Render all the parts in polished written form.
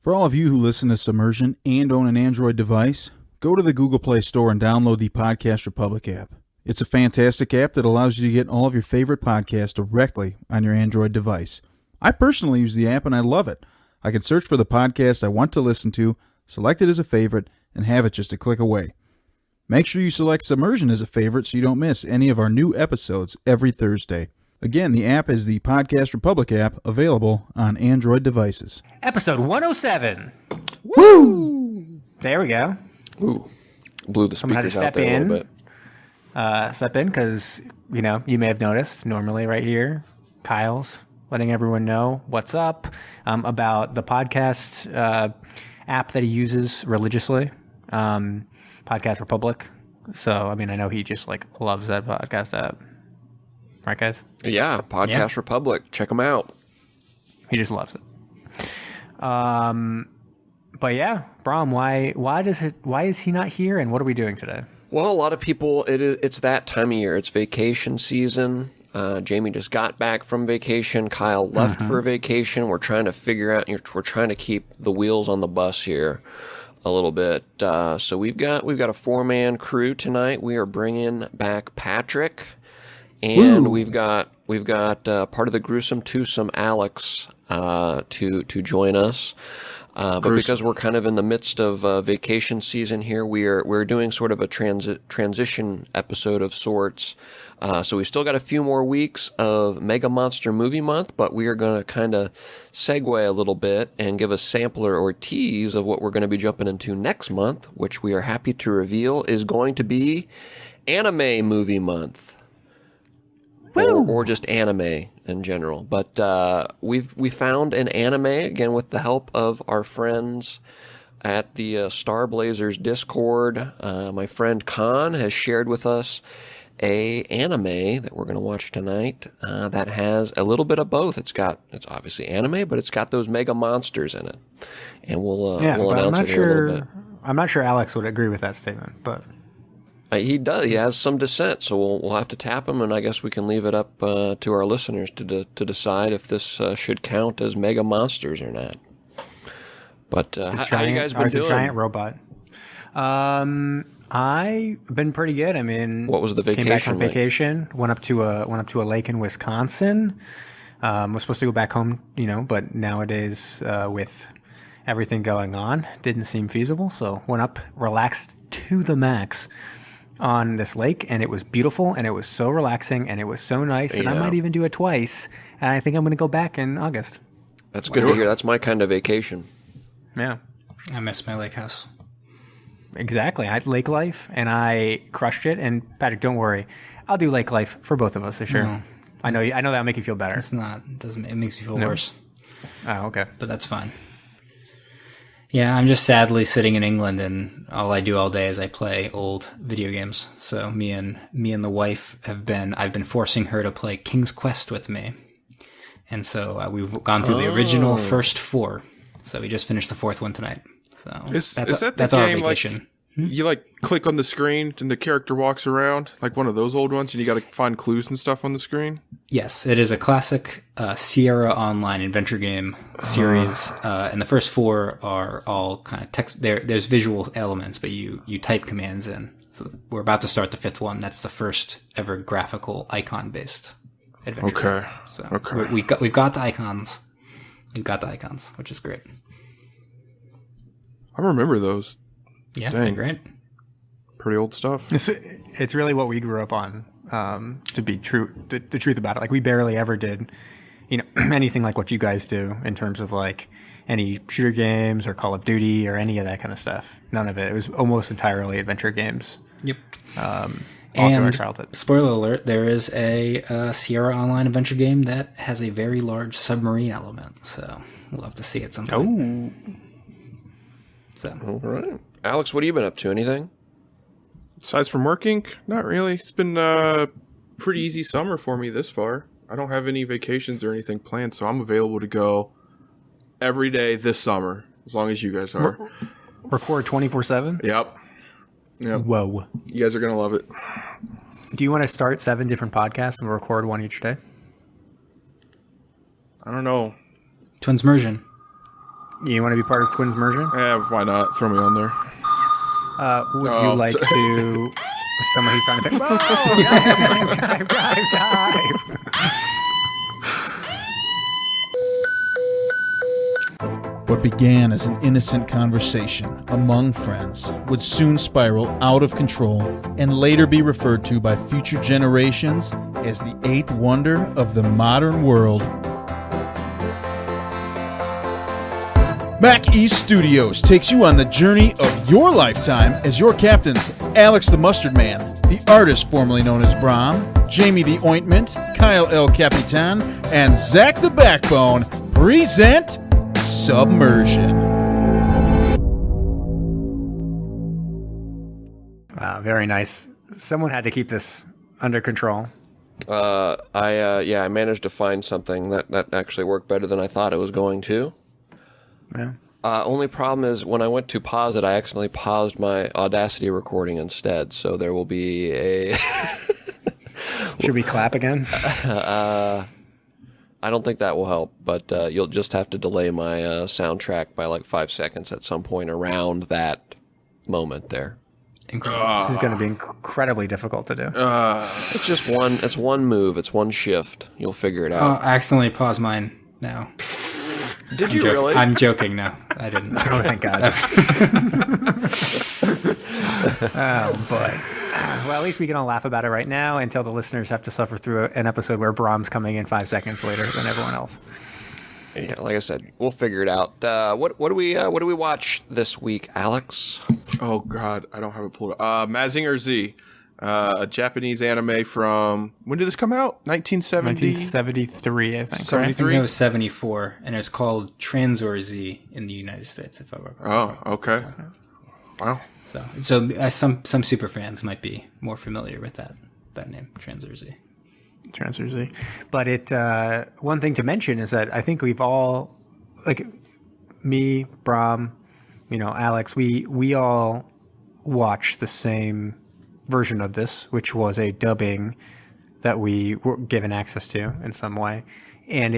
For all of you who listen to Submersion and own an Android device, go to the Google Play Store and download the Podcast Republic app. It's a fantastic app that allows you to get all of your favorite podcasts directly on your Android device. I personally use the app and I love it. I can search for the podcast I want to listen to, select it as a favorite, and have it just a click away. Make sure you select Submersion as a favorite so you don't miss any of our new episodes every Thursday. Again, the app is the Podcast Republic app, available on Android devices. Episode 107. Woo! There we go. Ooh, blew the speakers out there a little bit. Step in because, you may have noticed, normally right here, Kyle's letting everyone know what's up about the podcast app that he uses religiously, Podcast Republic. So, I know he just loves that podcast app. Right, guys? Yeah, Podcast Republic. Check them out. He just loves it. But yeah, Brom, why is he not here, and what are we doing today? Well, a lot of people, it's that time of year. It's vacation season. Jamie just got back from vacation. Kyle left for vacation. We're trying to figure out, we're trying to keep the wheels on the bus here a little bit. So we've got a 4-man crew tonight. We are bringing back Patrick. And we've got part of the gruesome twosome, Alex, to join us. But because we're kind of in the midst of vacation season here, we're doing sort of a transition episode of sorts. So we still got a few more weeks of Mega Monster Movie Month, but we are going to kind of segue a little bit and give a sampler or tease of what we're going to be jumping into next month, which we are happy to reveal is going to be Anime Movie Month. Or just anime in general. But we found an anime, again, with the help of our friends at the Star Blazers Discord. My friend Khan has shared with us a anime that we're going to watch tonight that has a little bit of both. It's obviously anime, but it's got those mega monsters in it. And we'll announce it here a little bit. I'm not sure Alex would agree with that statement, but... He does. He has some dissent, so we'll have to tap him, and I guess we can leave it up to our listeners to decide if this should count as mega monsters or not. But how you guys been doing? A giant robot. I've been pretty good. What was the vacation? Came back from vacation. Went up to a lake in Wisconsin. Was supposed to go back home, but nowadays with everything going on, didn't seem feasible. So went up, relaxed to the max on this lake, and it was beautiful, and it was so relaxing, and it was so nice, and I might even do it twice, and I think I'm going to go back in August. That's good to hear. That's my kind of vacation. Yeah. I miss my lake house. Exactly. I had lake life, and I crushed it, and Patrick, don't worry. I'll do lake life for both of us this year. No. I know that'll make you feel better. It's not. It makes you feel worse. Oh, okay. But that's fine. Yeah, I'm just sadly sitting in England, and all I do all day is I play old video games. So me and the wife I've been forcing her to play King's Quest with me, and so we've gone through the original first 4. So we just finished the 4th one tonight. So is that that's the our game, vacation. You click on the screen and the character walks around like one of those old ones, and you got to find clues and stuff on the screen? Yes, it is a classic Sierra Online adventure game series, and the first 4 are all kind of text. There's visual elements, but you type commands in. So we're about to start the 5th one. That's the first ever graphical icon-based adventure game. So we've got the icons. We've got the icons, which is great. I remember those. Yeah, Dang. Great. Pretty old stuff. It's really what we grew up on. To be true, the truth about it, we barely ever did, anything like what you guys do in terms of any shooter games or Call of Duty or any of that kind of stuff. None of it. It was almost entirely adventure games. Yep. All through our childhood. Spoiler alert: there is a Sierra Online adventure game that has a very large submarine element. So we'll have to see it sometime. Oh. So. All right. Alex, what have you been up to? Anything? Aside from working, not really. It's been a pretty easy summer for me this far. I don't have any vacations or anything planned, so I'm available to go every day this summer, as long as you guys are. Record 24/7? Yep. Whoa. You guys are going to love it. Do you want to start 7 different podcasts and record one each day? I don't know. Twins immersion. You want to be part of Twins Immersion? Yeah, why not? Throw me on there. Would you like to... Someone who's trying to pick... Oh, time. What began as an innocent conversation among friends would soon spiral out of control and later be referred to by future generations as the eighth wonder of the modern world. Mac East Studios takes you on the journey of your lifetime as your captains Alex the Mustard Man, the artist formerly known as Brom, Jamie the Ointment, Kyle El Capitan, and Zach the Backbone present Submersion. Wow, very nice. Someone had to keep this under control. I managed to find something that actually worked better than I thought it was going to. Yeah. Only problem is when I went to pause it, I accidentally paused my Audacity recording instead. So there will be a. Should we clap again? I don't think that will help, but you'll just have to delay my soundtrack by like 5 seconds at some point around that moment there. Incredible. This is going to be incredibly difficult to do. It's just one. It's one move. It's one shift. You'll figure it out. I accidentally paused mine now. Did you really? I'm joking. No, I didn't. Oh, thank God. Oh, boy. Well, at least we can all laugh about it right now until the listeners have to suffer through an episode where Brahm's coming in 5 seconds later than everyone else. Yeah, like I said, we'll figure it out. What do we watch this week, Alex? Oh God, I don't have it pulled up. Mazinger Z, a Japanese anime from when did this come out? 1970? 1973, I think. I 73? think it was 74, and it's called Transor Z in the United States, if I remember. Oh, okay. Wow. So some super fans might be more familiar with that name, Transor Z. Transfer Z. But one thing to mention is that I think we've all, like me, Brahm, Alex, we all watched the same version of this, which was a dubbing that we were given access to in some way. And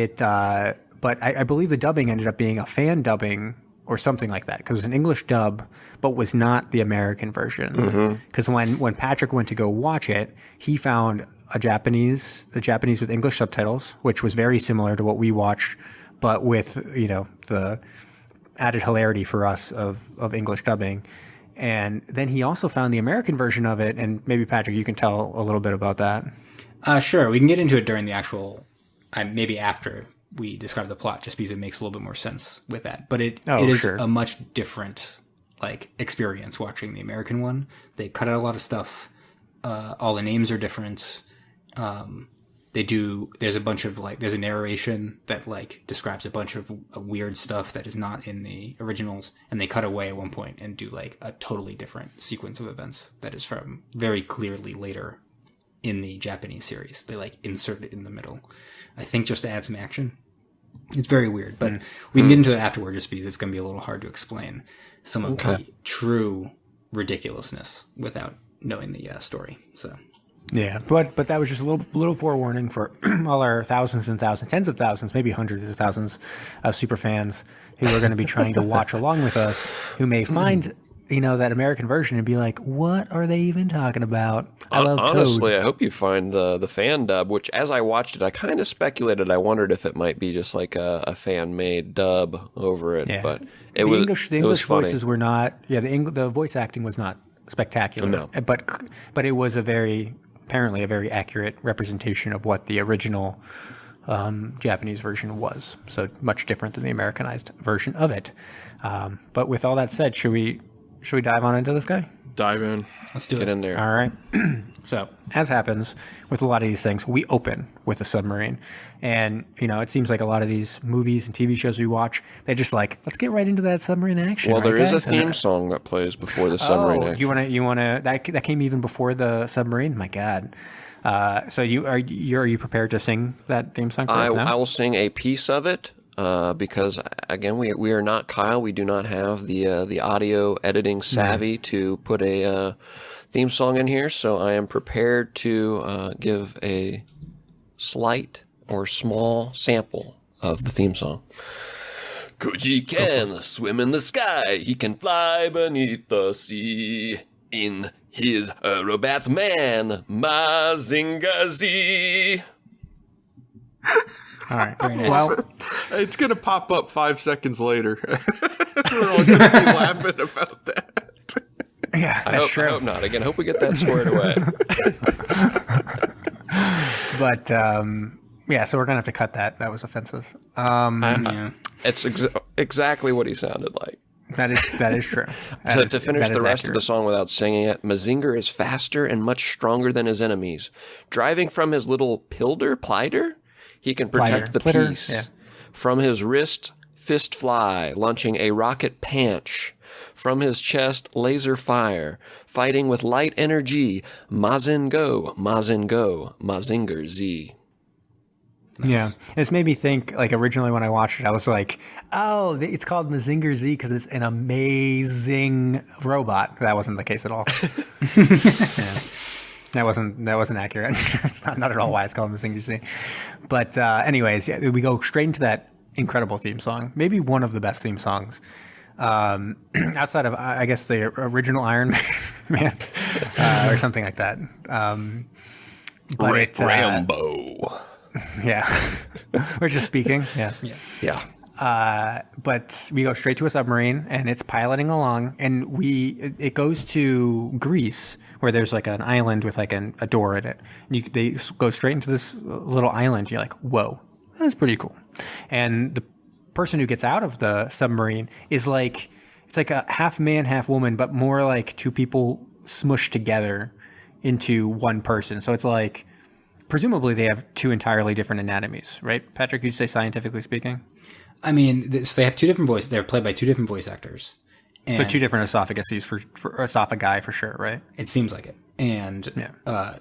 but I believe the dubbing ended up being a fan dubbing or something like that, because it was an English dub, but was not the American version. Because when Patrick went to go watch it, he found the Japanese with English subtitles, which was very similar to what we watched, but with the added hilarity for us of English dubbing. And then he also found the American version of it, and maybe Patrick, you can tell a little bit about that. Sure, we can get into it during the actual, maybe after we describe the plot, just because it makes a little bit more sense with that. But it is a much different experience watching the American one. They cut out a lot of stuff. All the names are different. There's a bunch of there's a narration that describes a bunch of weird stuff that is not in the originals, and they cut away at one point and do a totally different sequence of events that is from very clearly later in the Japanese series. They insert it in the middle, I think, just to add some action. It's very weird, but we can get into it afterward, just because it's going to be a little hard to explain some of the true ridiculousness without knowing the story. So. Yeah, but that was just a little forewarning for all our thousands and thousands, tens of thousands, maybe hundreds of thousands of super fans who are going to be trying to watch along with us, who may find that American version and be like, what are they even talking about? I love honestly, Toad. I hope you find the fan dub, which as I watched it, I kind of speculated. I wondered if it might be just a fan made dub over it, but the English voices were not. Yeah, the voice acting was not spectacular. No. But it was apparently a very accurate representation of what the original Japanese version was. So much different than the Americanized version of it. But with all that said, should we dive on into this guy? Dive in. Let's do it. Get in there. All right. So, as happens with a lot of these things, we open with a submarine. And, it seems like a lot of these movies and TV shows we watch, they're just let's get right into that submarine action. Well, there right, is a guys? theme song that plays before the submarine action. You wanna that came even before the submarine? My God. So are you prepared to sing that theme song for us now? I will sing a piece of it. Because again, we are not Kyle. We do not have the audio editing savvy to put a theme song in here. So I am prepared to give a slight or small sample of the theme song. 'Cause he can swim in the sky, he can fly beneath the sea. In his robot man, Mazinger Z. All right. Very nice. Well, It's going to pop up 5 seconds later. We're all going to be laughing about that. yeah, I that's hope, true. I hope not. Again, I hope we get that squared away. But yeah, so we're gonna have to cut that. That was offensive. Yeah. It's exactly what he sounded like. That is true. To finish the rest of the song without singing it, Mazinger is faster and much stronger than his enemies. Driving from his little plider, he can protect the Plitter, peace. yeah. From his wrist, fist fly, launching a rocket panch. From his chest, laser fire, fighting with light energy. Mazinger Z. Yeah, this made me think. Like originally when I watched it, I was like, "Oh, it's called Mazinger Z because it's an amazing robot." That wasn't the case at all. Yeah. That wasn't accurate. It's not at all why it's called Mazinger Z. But anyways, yeah, we go straight into that incredible theme song. Maybe one of the best theme songs. Outside of, I guess, the original Iron Man or something like that. But Rambo. Yeah. We're just speaking. Yeah. Yeah. But we go straight to a submarine and it's piloting along and it goes to Greece where there's like an island with like a door in it. And they go straight into this little island. You're like, whoa, that's pretty cool. And the person who gets out of the submarine is like, it's like a half man, half woman, but more like two people smushed together into one person. So it's like, presumably they have two entirely different anatomies, right? Patrick, you'd say scientifically speaking? I mean, so they have two different voices. They're played by two different voice actors. And So two different esophaguses for esophagi for sure, right? it seems like it. And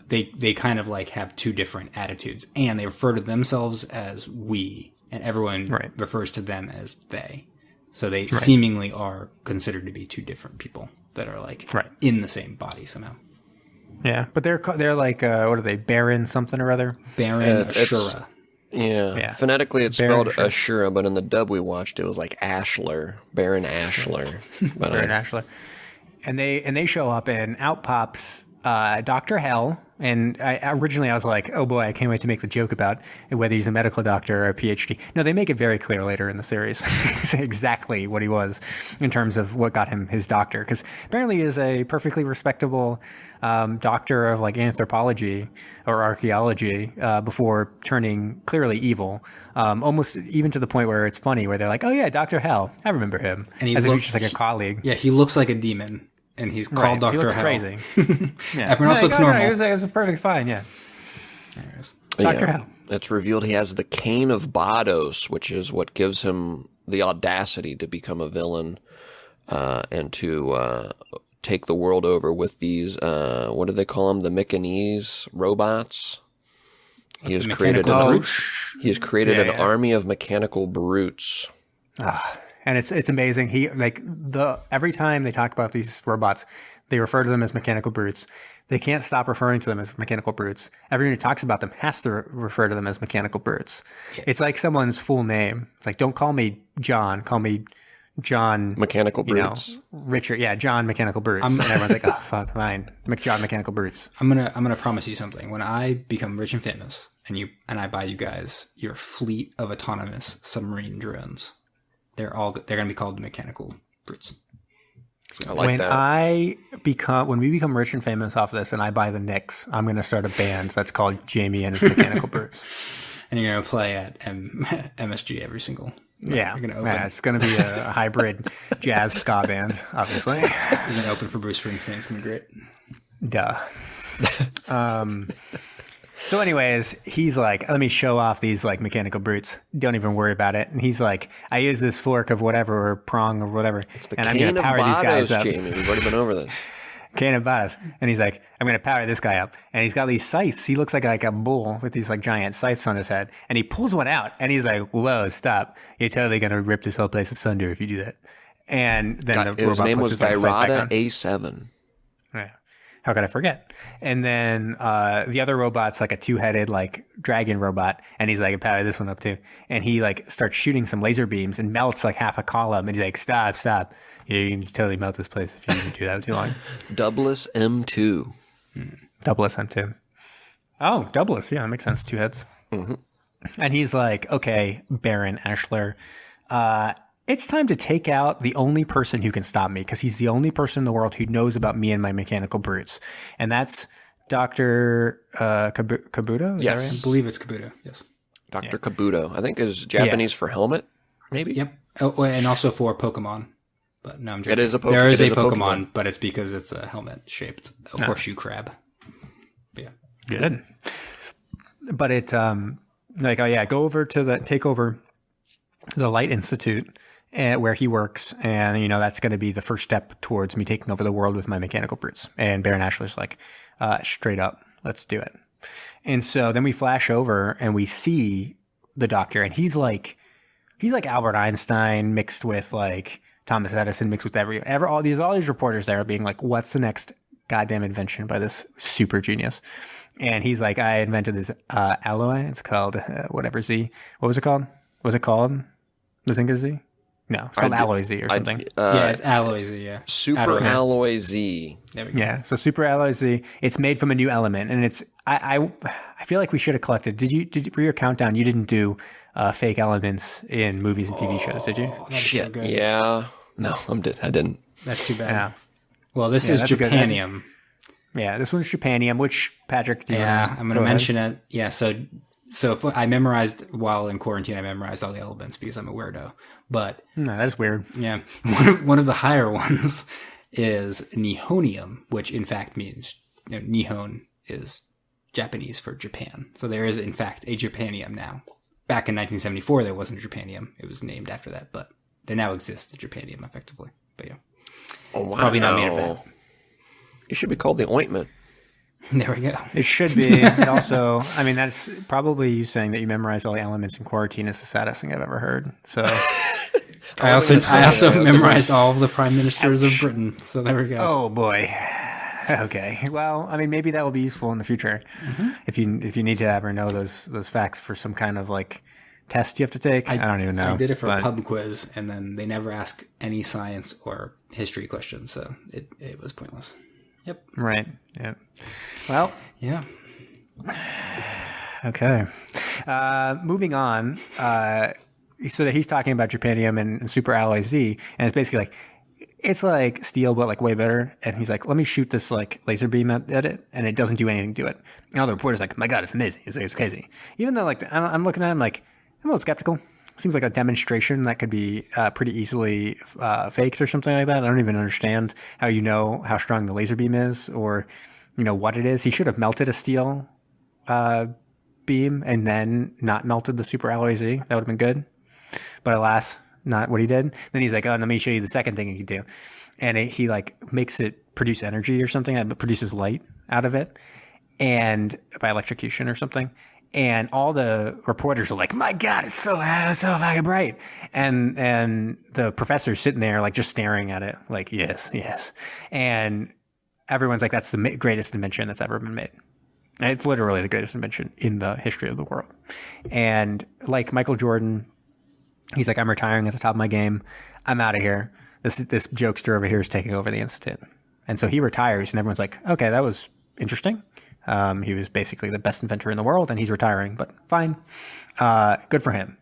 they kind of like have two different attitudes. And they refer to themselves as we, and everyone refers to them as they. So they seemingly are considered to be two different people that are like in the same body somehow. Yeah, but they're like what are they? Baron something or other. Baron Ashura. Yeah. Phonetically, it's spelled Ashura, but in the dub we watched, it was like Ashler, Baron Ashler. But Baron Ashler, and they show up and out pops Dr. Hell. And originally I was like, oh boy, I can't wait to make the joke about whether he's a medical doctor or a PhD. No, they make it very clear later in the series exactly what he was in terms of what got him his doctor. Because apparently he is a perfectly respectable doctor of like anthropology or archaeology before turning clearly evil. Almost even to the point where it's funny where they're like, oh yeah, Dr. Hell, I remember him. And he as if looks he's just like a colleague. Yeah, he looks like a demon. And he's called Dr. He looks Hell. crazy. Yeah. Everyone else looks normal. It was perfectly fine, yeah. Dr. Hell. It's revealed he has the cane of Bados, which is what gives him the audacity to become a villain and to take the world over with these, what do they call them? The Mechanes robots. He has created an army of mechanical brutes. And it's amazing. Every time they talk about these robots, they refer to them as mechanical brutes. They can't stop referring to them as mechanical brutes. Everyone who talks about them has to refer to them as mechanical brutes. Yeah. It's like someone's full name. It's like, don't call me John, call me John Mechanical Brutes. Richard, John Mechanical Brutes. And everyone's like, oh fuck, fine. John Mechanical Brutes. I'm gonna promise you something. When I become rich and famous and I buy you guys your fleet of autonomous submarine drones, they're going to be called the Mechanical Brutes. I like that. When we become rich and famous off this and I buy the Knicks, I'm going to start a band that's called Jamie and his Mechanical Brutes. And you're going to play at MSG every single night. Yeah. You're gonna open. It's going to be a hybrid jazz ska band, obviously. You're going to open for Bruce Springsteen. It's going to be great. Duh. So anyways, he's like, let me show off these like mechanical brutes. Don't even worry about it. And he's like, I use this fork of whatever or prong or whatever. And I'm going to power these guys up. Jamie. We've already been over this. Cane of Bados. And he's like, I'm going to power this guy up. And he's got these scythes. He looks like a bull with these like giant scythes on his head. And he pulls one out and he's like, whoa, stop. You're totally going to rip this whole place asunder if you do that. And then his name was Gairada A7. Yeah. How could I forget? And then the other robot's like a 2-headed like dragon robot, and he's like, power this one up too. And he like starts shooting some laser beams and melts like half a column. And he's like, stop. Yeah, you can totally melt this place if you do that too long. Doubless M2. Doubless M2. Oh, doubless. Yeah, that makes sense. 2 heads. Mm-hmm. And he's like, okay, Baron Ashler, it's time to take out the only person who can stop me, because he's the only person in the world who knows about me and my mechanical brutes. And that's Dr. Kabuto? Is Yes. that right? I believe it's Kabuto. Yes. Dr. Kabuto. I think is Japanese for helmet, maybe? Yep. Oh, and also for Pokemon. But no, I'm joking. It is a There is it a is Pokemon, but it's because it's a helmet shaped a horseshoe crab. But yeah. Good. But it, go over to take over the Light Institute where he works. And, that's going to be the first step towards me taking over the world with my mechanical brutes. And Baron Ashler's like, straight up, let's do it. And so then we flash over and we see the Doctor, and he's like Albert Einstein mixed with like Thomas Edison mixed with all these reporters there being like, what's the next goddamn invention by this super genius? And he's like, I invented this alloy. It's called whatever Z. What was it called? Was it called Mazinger Z? No, it's called Alloy Z or something. Yeah, it's Alloy Z, yeah. Super Alloy Z. There we go. Yeah, so Super Alloy Z. It's made from a new element, and it's I feel like we should have collected. Did you for your countdown? You didn't do fake elements in movies and TV shows, did you? That'd be Shit. so good. Yeah. No, I didn't. That's too bad. Yeah. Well, this is that's a good- Japanium. Yeah, this one's Japanium. Which Patrick? Do you Yeah, I'm going to go ahead? mention it. Yeah, so if I memorized while in quarantine. I memorized all the elements because I'm a weirdo. But No, that's weird. yeah, one of the higher ones is Nihonium, which in fact means Nihon is Japanese for Japan. So there is in fact a Japanium now. Back in 1974, there wasn't a Japanium. It was named after that, but there now exists a Japanium effectively. But yeah, Oh, wow. probably not made of that. You should be called the ointment. There we go. It should be. It also, I mean, that's probably you saying that you memorized all the elements in quarantine is the saddest thing I've ever heard. So I also memorized all of the prime ministers of Britain. So there we go. oh boy. Okay. Well, I mean, maybe that will be useful in the future if you need to ever know those facts for some kind of like test you have to take. I don't even know. I did it for a but- pub quiz, and then they never ask any science or history questions, so it was pointless. Yep. Right. Yeah. Well. Yeah. Okay. Moving on. So that he's talking about Japanium and Super Alloy Z, and it's basically like it's like steel, but like way better. And he's like, let me shoot this like laser beam at it, and it doesn't do anything to it. And all the reporter's like, my God, it's amazing. It's crazy. Even though like I'm looking at him like I'm a little skeptical. Seems like a demonstration that could be pretty easily faked or something like that. I don't even understand how you know how strong the laser beam is or what it is. He should have melted a steel beam and then not melted the Super Alloy Z. That would have been good. But alas, not what he did. Then he's like, oh, let me show you the second thing he could do. And he like makes it produce energy or something. It produces light out of it and by electrocution or something. And all the reporters are like, my God, it's so fucking bright. And the professor's sitting there like just staring at it like, yes. And everyone's like, that's the greatest invention that's ever been made. And it's literally the greatest invention in the history of the world. And like Michael Jordan, he's like, I'm retiring at the top of my game. I'm out of here. This jokester over here is taking over the institute. And so he retires and everyone's like, okay, that was interesting. He was basically the best inventor in the world and he's retiring, but fine. Good for him.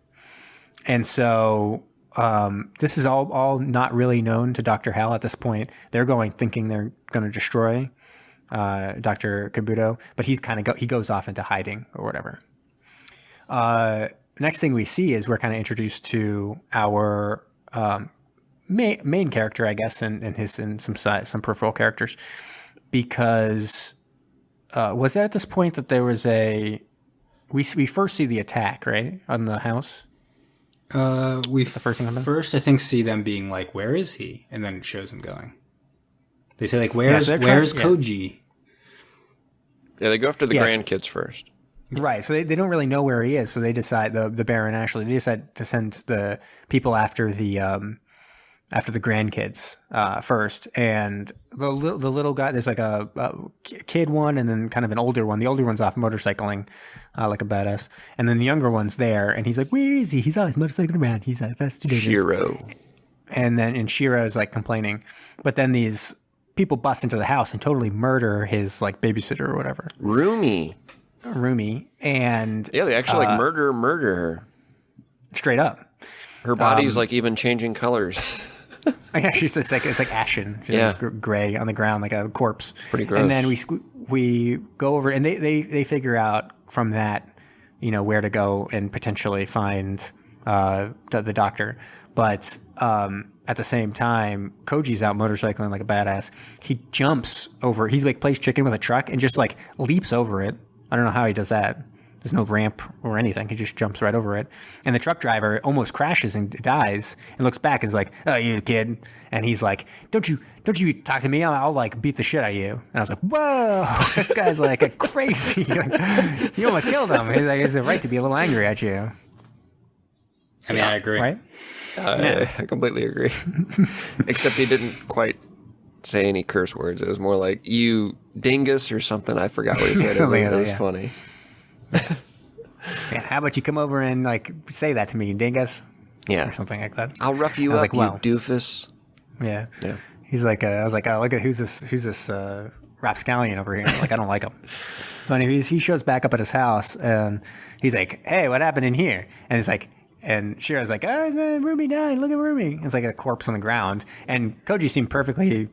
And so this is all not really known to Dr. Hal at this point. They're thinking they're going to destroy Dr. Kabuto, but he goes off into hiding or whatever. Next thing we see is we're kind of introduced to our main character, I guess, and some peripheral characters, because was that at this point that there was we first see the attack, right, on the house? We the first thing first I think see them being like, where is he? And then it shows him going. They say like, where's Koji? Yeah, they go after the grandkids first. Right, so they don't really know where he is, so they decide, the Baron Ashley, they decide to send the people after the after the grandkids first, and the little guy. There's like a kid one, and then kind of an older one. The older one's off motorcycling, like a badass, and then the younger one's there, and he's like, "Where is he? He's always motorcycling around." He's like, "That's too dangerous." Shiro. And Shiro is like complaining, but then these people bust into the house and totally murder his like babysitter or whatever, Rumi. And Yeah, they actually like murder her. Straight up. Her body's like even changing colors. Yeah, it's like ashen. She's like gray on the ground like a corpse. Pretty gross. And then we go over and they figure out from that, where to go and potentially find the doctor. But at the same time, Koji's out motorcycling like a badass. He jumps over. He's like plays chicken with a truck and just like leaps over it. I don't know how he does that. There's no ramp or anything. He just jumps right over it. And the truck driver almost crashes and dies and looks back and is like, "Oh, you kid." And he's like, don't you talk to me. I'll like beat the shit out of you. And I was like, whoa, this guy's like a crazy. You almost killed him. He's like, he has a right to be a little angry at you. I mean, I agree. Right? I completely agree. Except he didn't quite say any curse words. It was more like, "You dingus" or something. I forgot what he said. It was funny. Yeah, how about you come over and like say that to me, dingus? Yeah. Or something like that. "I'll rough you up, like, wow. you doofus." Yeah. Yeah. He's like, I was like, "Oh, look at who's this rapscallion over here?" Like, I don't like him. So anyways, he shows back up at his house and he's like, "Hey, what happened in here?" And it's like, and Shiro's like, "Oh, Rumi died. Look at Rumi." It's like a corpse on the ground. And Koji seemed perfectly,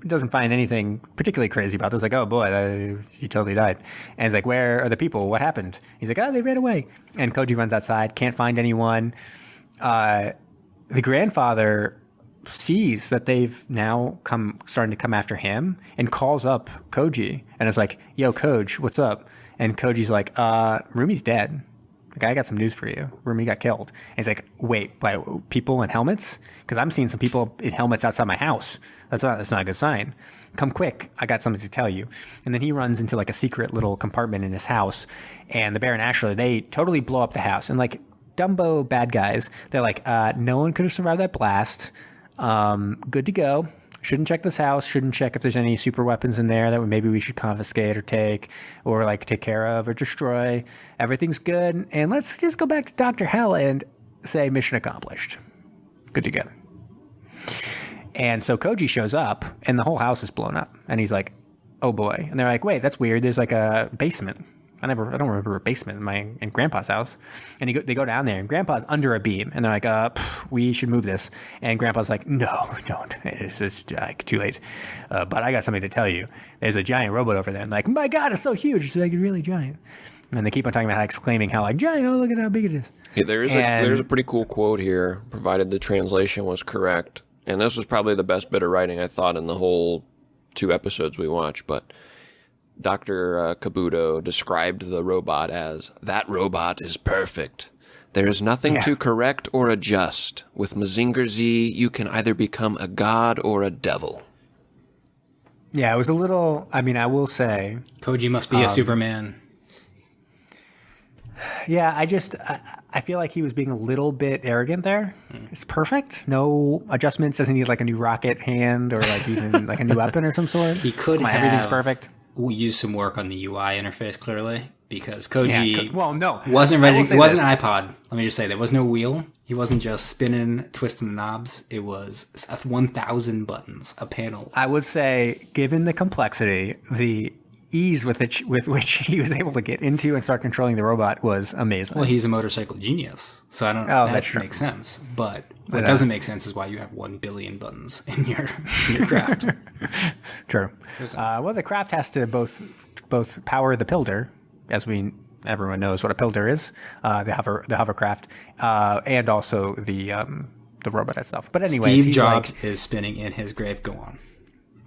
doesn't find anything particularly crazy about this. Like, "Oh boy, he totally died." And he's like, "Where are the people? What happened?" He's like, "Oh, they ran away." And Koji runs outside, can't find anyone. The grandfather sees that they've now starting to come after him and calls up Koji and is like, "Yo, Koji, what's up?" And Koji's like, "Rumi's dead. Like, I got some news for you. Rumi got killed." And he's like, "Wait, by people in helmets? Because I'm seeing some people in helmets outside my house. That's not a good sign. Come quick, I got something to tell you." And then he runs into like a secret little compartment in his house, and the Bear and Ashler, they totally blow up the house. And like Dumbo bad guys, they're like, "No one could have survived that blast. Good to go. Shouldn't check this house. Shouldn't check if there's any super weapons in there that maybe we should confiscate or take or like take care of or destroy. Everything's good. And let's just go back to Dr. Hell and say mission accomplished. Good to go." And so Koji shows up and the whole house is blown up. And he's like, "Oh boy." And they're like, "Wait, that's weird. There's like a basement." I don't remember a basement in Grandpa's house. And they go down there and Grandpa's under a beam. And they're like, "We should move this." And Grandpa's like, "No, don't. It's like too late. But I got something to tell you. There's a giant robot over there." And like, "My God, it's so huge. It's like really giant." And they keep on talking about exclaiming how like giant. Oh, look at how big it is. Hey, there's a pretty cool quote here, provided the translation was correct. And this was probably the best bit of writing I thought in the whole 2 episodes we watched. But Dr. Kabuto described the robot as, "That robot is perfect. There is nothing to correct or adjust. With Mazinger Z, you can either become a god or a devil." Yeah, it was a little, I mean, I will say. Koji must be a Superman. Yeah, I feel like he was being a little bit arrogant there. It's perfect. No adjustments. Doesn't need like a new rocket hand or like even like a new weapon or some sort. He could have everything's perfect. Use some work on the UI interface clearly because Koji no, wasn't ready. It wasn't an iPod. Let me just say there was no wheel. He wasn't just spinning, twisting the knobs. It was 1,000 buttons, a panel. I would say, given the complexity, the ease with which he was able to get into and start controlling the robot was amazing. Well, he's a motorcycle genius, so I don't know if that makes sense. But what doesn't make sense is why you have 1 billion buttons in your craft. True. Well, the craft has to both power the pilder, as everyone knows what a pilder is, the hovercraft, and also the robot itself. But anyways, Steve Jobs is spinning in his grave. Go on.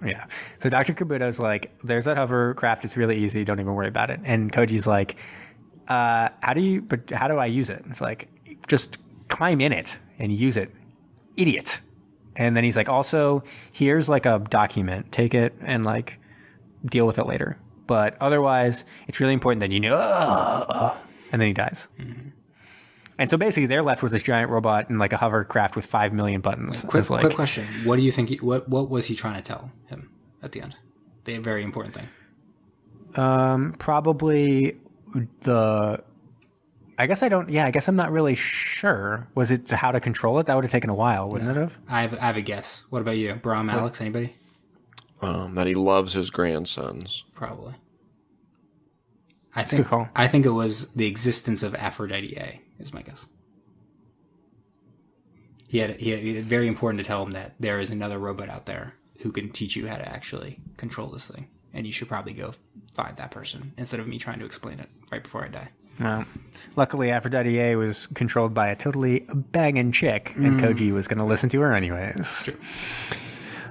Yeah. So Dr. Kabuto's like, "There's that hovercraft. It's really easy. Don't even worry about it." And Koji's like, how do I use it? It's like, "Just climb in it and use it, idiot." And then he's like, "Also, here's like a document. Take it and like deal with it later. But otherwise, it's really important that you know." And then he dies. Mm-hmm. And so basically, they're left with this giant robot and like a hovercraft with 5 million buttons. Quick question: what do you think? What was he trying to tell him at the end? The very important thing. Probably the. I guess I'm not really sure. Was it how to control it? That would have taken a while, wouldn't it have? I have a guess. What about you, Brom, Alex? Anybody? That he loves his grandsons. Probably. Good call. I think it was the existence of Aphrodite A, is my guess. He had very important to tell him that there is another robot out there who can teach you how to actually control this thing, and you should probably go find that person instead of me trying to explain it right before I die. Well, luckily, Aphrodite A was controlled by a totally banging chick, and Koji was going to listen to her anyways. True.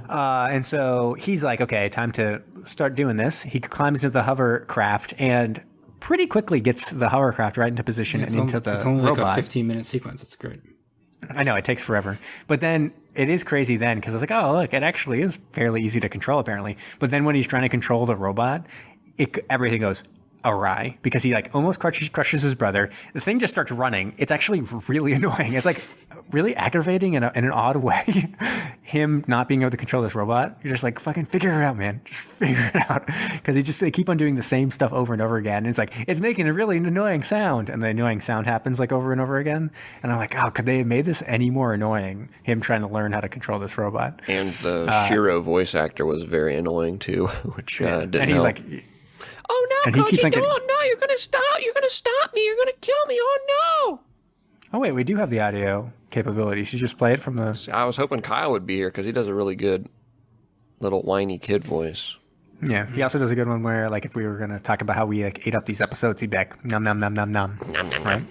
And so he's like, okay, time to start doing this. He climbs into the hovercraft and pretty quickly gets the hovercraft right into position and into the robot. It's only like a 15-minute sequence. It's great. I know, it takes forever. But then it is crazy then because I was like, oh, look, it actually is fairly easy to control apparently. But then when he's trying to control the robot, everything goes awry because he like almost crushes his brother. The thing just starts running. It's actually really annoying. It's like really aggravating in an odd way. Him not being able to control this robot. You're just like, fucking figure it out, man. Just figure it out. Because they keep on doing the same stuff over and over again. And it's like, it's making a really annoying sound. And the annoying sound happens like over and over again. And I'm like, oh, could they have made this any more annoying? Him trying to learn how to control this robot. And the Shiro voice actor was very annoying too, which didn't and he's help. like, Oh no, Koji, no, you're gonna stop. You're gonna stop me. You're gonna kill me. Oh no. Oh wait, we do have the audio capabilities. You just play it from the. I was hoping Kyle would be here because he does a really good little whiny kid voice. Yeah, he also does a good one where, like, if we were gonna talk about how we like ate up these episodes, he'd be like, nom nom nom nom nom. Right?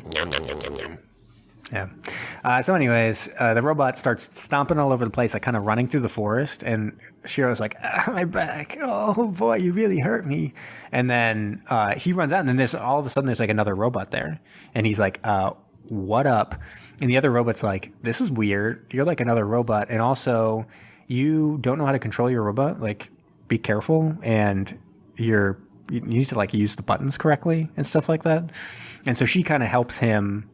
Yeah. So anyways, the robot starts stomping all over the place, like kind of running through the forest. And Shiro's like, my back. Oh, boy, you really hurt me. And then he runs out. And then all of a sudden, there's like another robot there. And he's like, what up? And the other robot's like, this is weird. You're like another robot. And also, you don't know how to control your robot. Like, be careful. And you need to like use the buttons correctly and stuff like that. And so she kind of helps him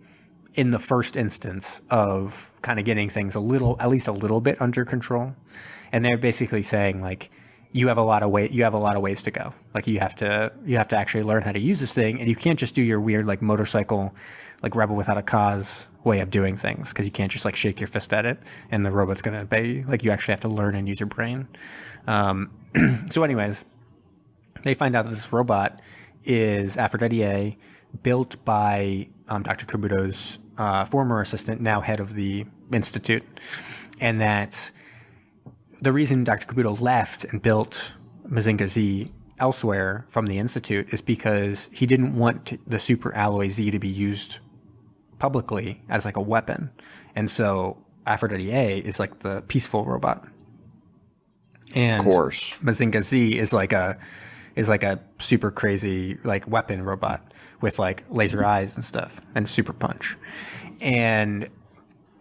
in the first instance of kind of getting things at least a little bit under control. And they're basically saying like, you have a lot of ways to go. Like you have to actually learn how to use this thing. And you can't just do your weird like motorcycle, like rebel without a cause way of doing things. Cause you can't just like shake your fist at it and the robot's going to obey you. Like you actually have to learn and use your brain. So anyways, they find out that this robot is Aphrodite A, built by Dr. Kabuto's former assistant, now head of the institute, and that the reason Dr. Kabuto left and built Mazinger Z elsewhere from the institute is because he didn't want the super alloy Z to be used publicly as like a weapon, and so Aphrodite A is like the peaceful robot, and of course Mazinger Z is like a super crazy like weapon robot with like laser eyes and stuff and super punch. And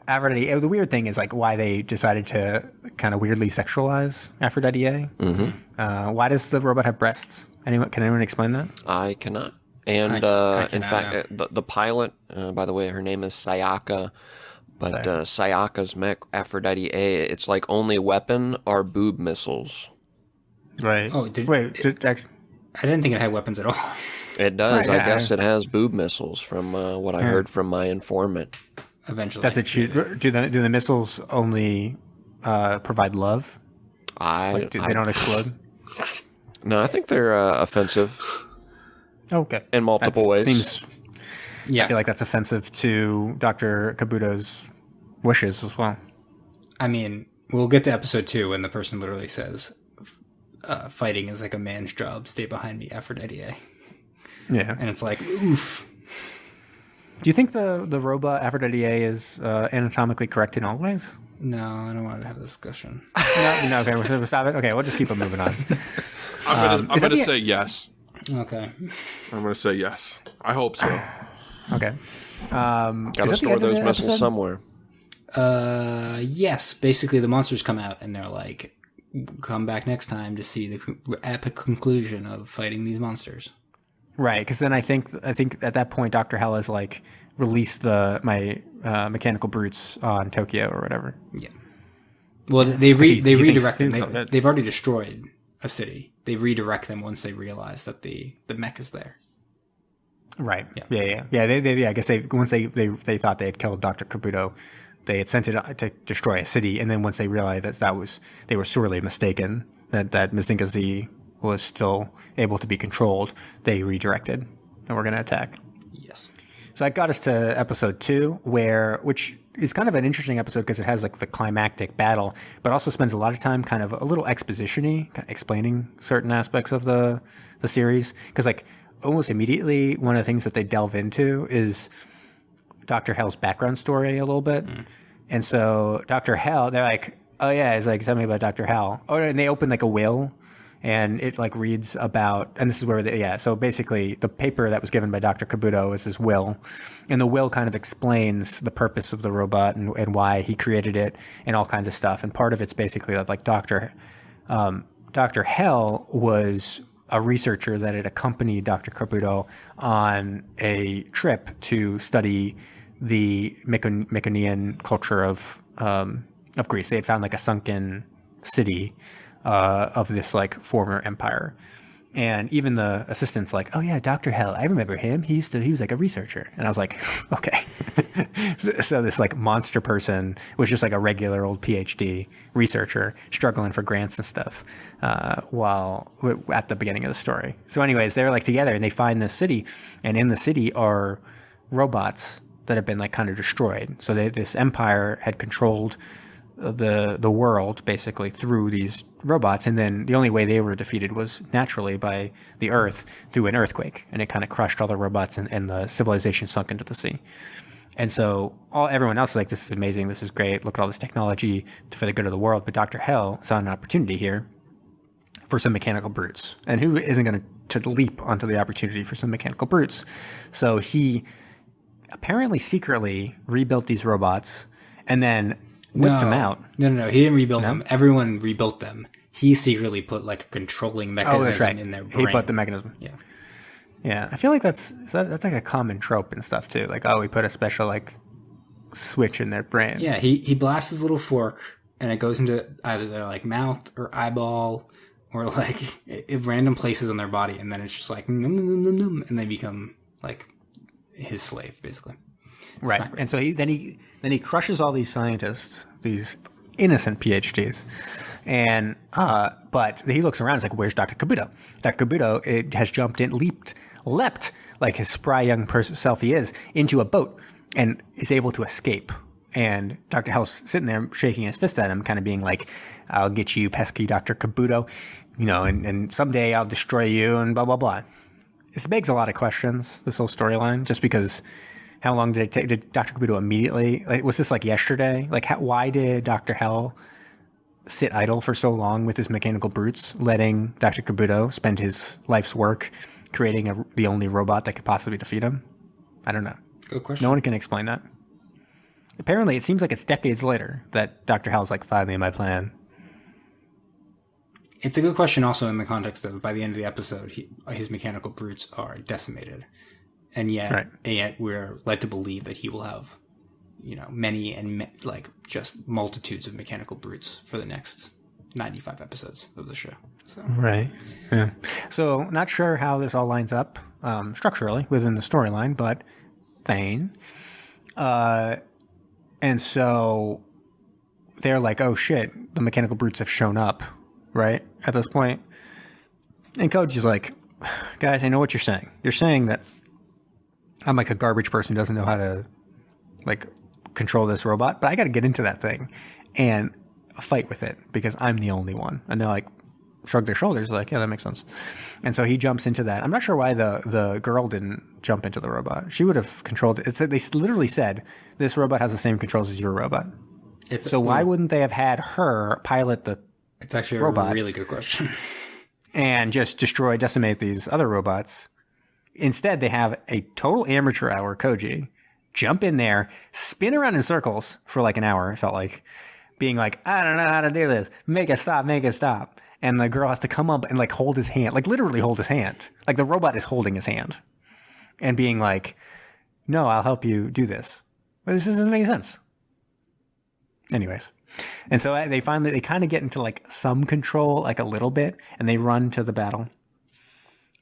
Aphrodite, the weird thing is like why they decided to kind of weirdly sexualize Aphrodite A. Mm-hmm. Why does the robot have breasts? Can anyone explain that? I cannot. And I in fact, the pilot, by the way, her name is Sayaka. But Sayaka's mech, Aphrodite A, it's like only weapon are boob missiles. Right. Oh, I didn't think it had weapons at all. It does. Right, I guess it has boob missiles from what I heard from my informant. Eventually. Does it shoot? Do the missiles only provide love? They don't explode? No, I think they're offensive. Okay. In multiple ways. I feel like that's offensive to Dr. Kabuto's wishes as well. I mean, we'll get to episode 2 when the person literally says, fighting is like a man's job. Stay behind me, Aphrodite A. Yeah. And it's like, oof. Do you think the robot Aphrodite A is anatomically correct in all ways? No, I don't want to have this discussion. No, okay, we'll stop it. Okay, we'll just keep it moving on. I'm going to say yes. Okay. I'm going to say yes. I hope so. Okay. Got to store those missiles somewhere. Yes. Basically, the monsters come out and they're like, come back next time to see the epic conclusion of fighting these monsters. Right, because then I think at that point Dr. Hell has like released my mechanical brutes on Tokyo or whatever. Yeah. Well, they redirect them. They've already destroyed a city. They redirect them once they realize that the mech is there. Right. Yeah. They I guess once they thought they had killed Dr. Kabuto, they had sent it to destroy a city, and then once they realized they were sorely mistaken that Mazinger Z was still able to be controlled, they redirected and were going to attack. Yes. So that got us to episode 2, which is kind of an interesting episode because it has like the climactic battle, but also spends a lot of time kind of a little exposition-y, kind of explaining certain aspects of the series. Because like almost immediately, one of the things that they delve into is Dr. Hell's background story a little bit. And so Dr. Hell, they're like, oh yeah, it's like, tell me about Dr. Hell. Oh, and they open like a will, and it like reads about, and this is where so basically the paper that was given by Dr. Kabuto is his will, and the will kind of explains the purpose of the robot and why he created it and all kinds of stuff. And part of it's basically that like Dr. Hell was a researcher that had accompanied Dr. Kabuto on a trip to study the Mycenaean culture of Greece. They had found like a sunken city of this like former empire, and even the assistant's like, oh yeah, Dr. Hell, I remember him. He was like a researcher, and I was like, okay. So this like monster person was just like a regular old PhD researcher struggling for grants and stuff while at the beginning of the story. So anyways, they're like together and they find this city, and in the city are robots that have been like kind of destroyed. So this empire had controlled the world basically through these robots, and then the only way they were defeated was naturally by the Earth through an earthquake, and it kind of crushed all the robots, and the civilization sunk into the sea. And so everyone else is like, this is amazing, this is great, look at all this technology for the good of the world. But Dr. Hell saw an opportunity here for some mechanical brutes, and who isn't going to leap onto the opportunity for some mechanical brutes? So he apparently secretly rebuilt these robots and then whipped them out. No. He didn't rebuild them. Everyone rebuilt them. He secretly put like a controlling mechanism in their brain. He put the mechanism. Yeah. Yeah. I feel like that's like a common trope and stuff too. Like, oh, we put a special like switch in their brain. Yeah. He blasts his little fork and it goes into either their like mouth or eyeball or like random places on their body, and then it's just like num, num, num, num, and they become like his slave basically. Right. And so he crushes all these scientists, these innocent PhDs. And but he looks around, he's like, where's Dr. Kabuto? Dr. Kabuto has jumped in, leapt like his spry young self he is, into a boat and is able to escape. And Dr. Hell's sitting there shaking his fist at him, kind of being like, I'll get you, pesky Dr. Kabuto, and someday I'll destroy you and blah, blah, blah. This begs a lot of questions, this whole storyline, just because how long did it take? Did Dr. Kabuto immediately, like, was this like yesterday? Like, why did Dr. Hell sit idle for so long with his mechanical brutes, letting Dr. Kabuto spend his life's work creating the only robot that could possibly defeat him? I don't know. Good question. No one can explain that. Apparently, it seems like it's decades later that Dr. Hell's like, finally, my plan. It's a good question also in the context of by the end of the episode, his mechanical brutes are decimated. And yet we're led to believe that he will have, many and like just multitudes of mechanical brutes for the next 95 episodes of the show. So. Right. Yeah. So not sure how this all lines up structurally within the storyline, but fine. And so they're like, oh shit, the mechanical brutes have shown up, right? At this point. And Koji's like, guys, I know what you're saying. You're saying that I'm like a garbage person who doesn't know how to like control this robot, but I got to get into that thing and fight with it because I'm the only one. And they're like, shrug their shoulders, like, yeah, that makes sense. And so he jumps into that. I'm not sure why the girl didn't jump into the robot. She would have controlled it. They literally said this robot has the same controls as your robot. Why wouldn't they have had her pilot the It's actually robot a really good question. and just decimate these other robots? Instead, they have a total amateur hour, Koji, jump in there, spin around in circles for like an hour, it felt like, being like, I don't know how to do this. Make it stop. and the girl has to come up and like hold his hand, like literally hold his hand. Like the robot is holding his hand and being like, no, I'll help you do this. But this doesn't make any sense. Anyways. And so they kind of get into like some control, like a little bit, and they run to the battle.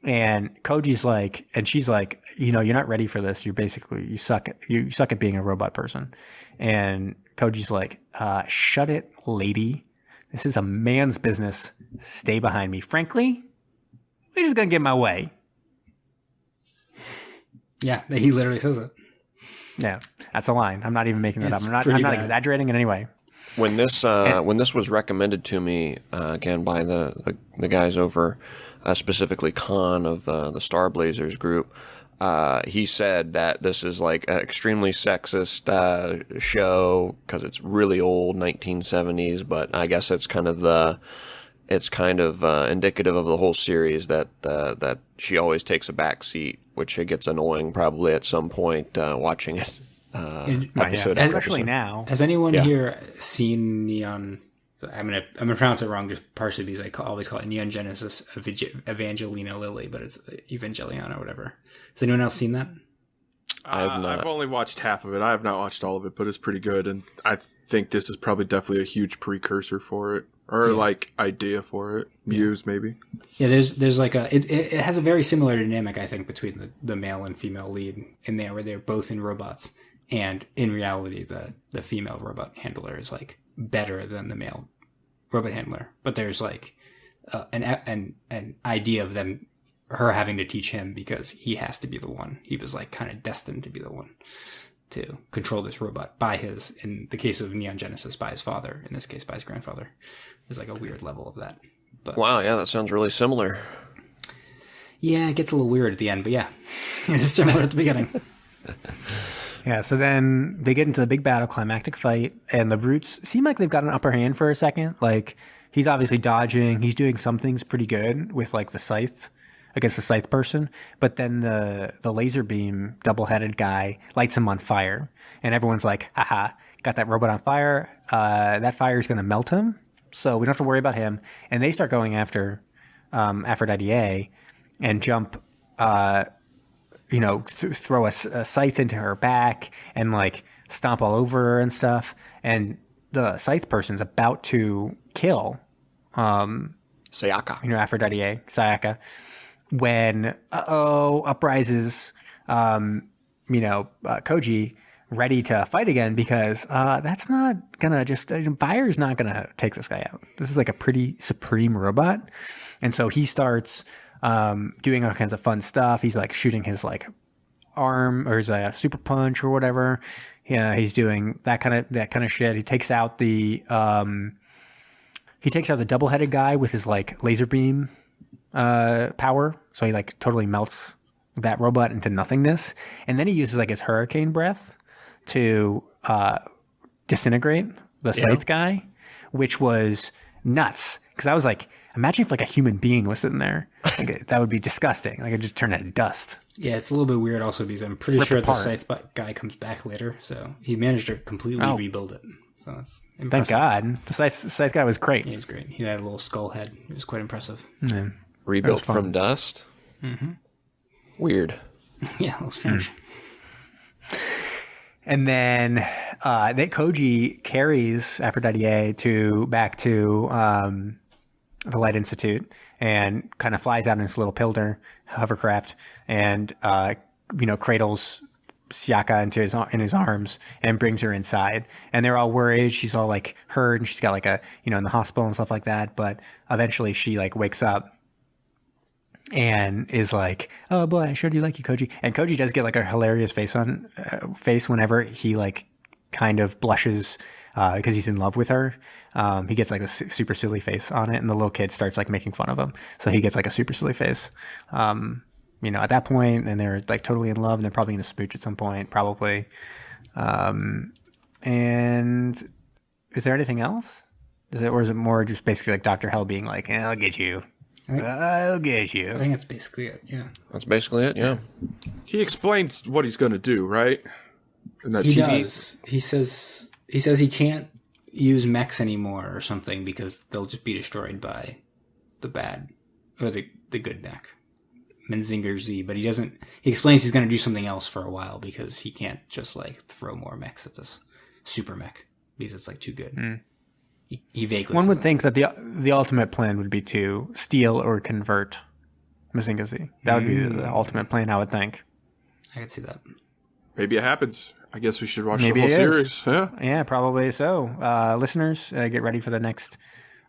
And Koji's like, and she's like, you know, you're not ready for this. You're basically, you suck at being a robot person. And Koji's like, shut it, lady. This is a man's business. Stay behind me. Frankly, we're just going to get in my way. Yeah, he literally says it. Yeah, that's a line. I'm not even making that up. I'm not exaggerating in any way. When this was recommended to me again by the guys over, specifically Khan of the Star Blazers group, he said that this is like an extremely sexist show because it's really old, 1970s. But I guess it's kind of indicative of the whole series that she always takes a back seat, which it gets annoying probably at some point watching it. Episode especially now. Has anyone here seen Neon? I'm gonna pronounce it wrong just partially because I always call it Neon Genesis Evangelina Lilly, but it's Evangelion or whatever. Has anyone else seen that? I have not. I've only watched half of it. I have not watched all of it, but it's pretty good, and I think this is probably definitely a huge precursor for it, or like idea for it, muse maybe. Yeah, there's like it has a very similar dynamic, I think, between the male and female lead in there, where they're both in robots. And in reality, the female robot handler is like better than the male robot handler. But there's like an idea of her having to teach him because he has to be the one. He was like kind of destined to be the one to control this robot in the case of Neon Genesis, by his father. In this case, by his grandfather. There's like a weird level of that. But, wow, yeah, that sounds really similar. Yeah, it gets a little weird at the end, but yeah, it is similar at the beginning. Yeah, so then they get into the big battle, climactic fight, and the brutes seem like they've got an upper hand for a second. Like, he's obviously dodging. He's doing some things pretty good with, like, the scythe against the scythe person. But then the laser beam double-headed guy lights him on fire. And everyone's like, haha, got that robot on fire. That fire is going to melt him, so we don't have to worry about him. And they start going after Aphrodite A and jump... throw a scythe into her back and like stomp all over her and stuff. And the scythe person's about to kill, Sayaka. Aphrodite A, Sayaka, when up rises, Koji ready to fight again because that's not gonna fire's not gonna take this guy out. This is like a pretty supreme robot, and so he starts. Doing all kinds of fun stuff. He's like shooting his like arm or his super punch or whatever. Yeah, he's doing that kind of shit. He takes out the double-headed guy with his like laser beam power. So he like totally melts that robot into nothingness. And then he uses like his hurricane breath to disintegrate the scythe guy, which was nuts. Because I was like, imagine if like a human being was sitting there. Like, that would be disgusting. Like, it just turned into dust. Yeah, it's a little bit weird also because I'm pretty sure the scythe guy comes back later. So he managed to completely rebuild it. So that's impressive. Thank God. The scythe guy was great. He was great. He had a little skull head. It was quite impressive. Yeah. Rebuilt from dust? Mm-hmm. Weird. Yeah, a little strange. And then Koji carries Aphrodite A back to the Light Institute and kind of flies out in this little Pilder hovercraft and cradles Sayaka in his arms and brings her inside. And they're all worried. She's all like hurt and she's got like in the hospital and stuff like that. But eventually she like wakes up and is like, "Oh boy, I sure do like you, Koji." And Koji does get like a hilarious face whenever he like kind of blushes because he's in love with her. He gets like a super silly face on it, and the little kid starts like making fun of him. So he gets like a super silly face. At that point, and they're like totally in love, and they're probably gonna smooch at some point, probably. And is there anything else? Or is it more just basically like Dr. Hell being like, "I'll get you. I'll get you." I think that's basically it. Yeah, that's basically it. Yeah. He explains what he's going to do, right? In that he TV? does. He says he can't use mechs anymore or something because they'll just be destroyed by the bad or the good mech, Mazinger Z. But he explains he's going to do something else for a while because he can't just like throw more mechs at this super mech because it's like too good. He vaguely. One would think that the ultimate plan would be to steal or convert Mazinger Z. That would be the ultimate plan, I would think. I could see that. Maybe it happens. I guess we should watch Maybe the whole it is. series. Yeah, probably so. Listeners, get ready for the next,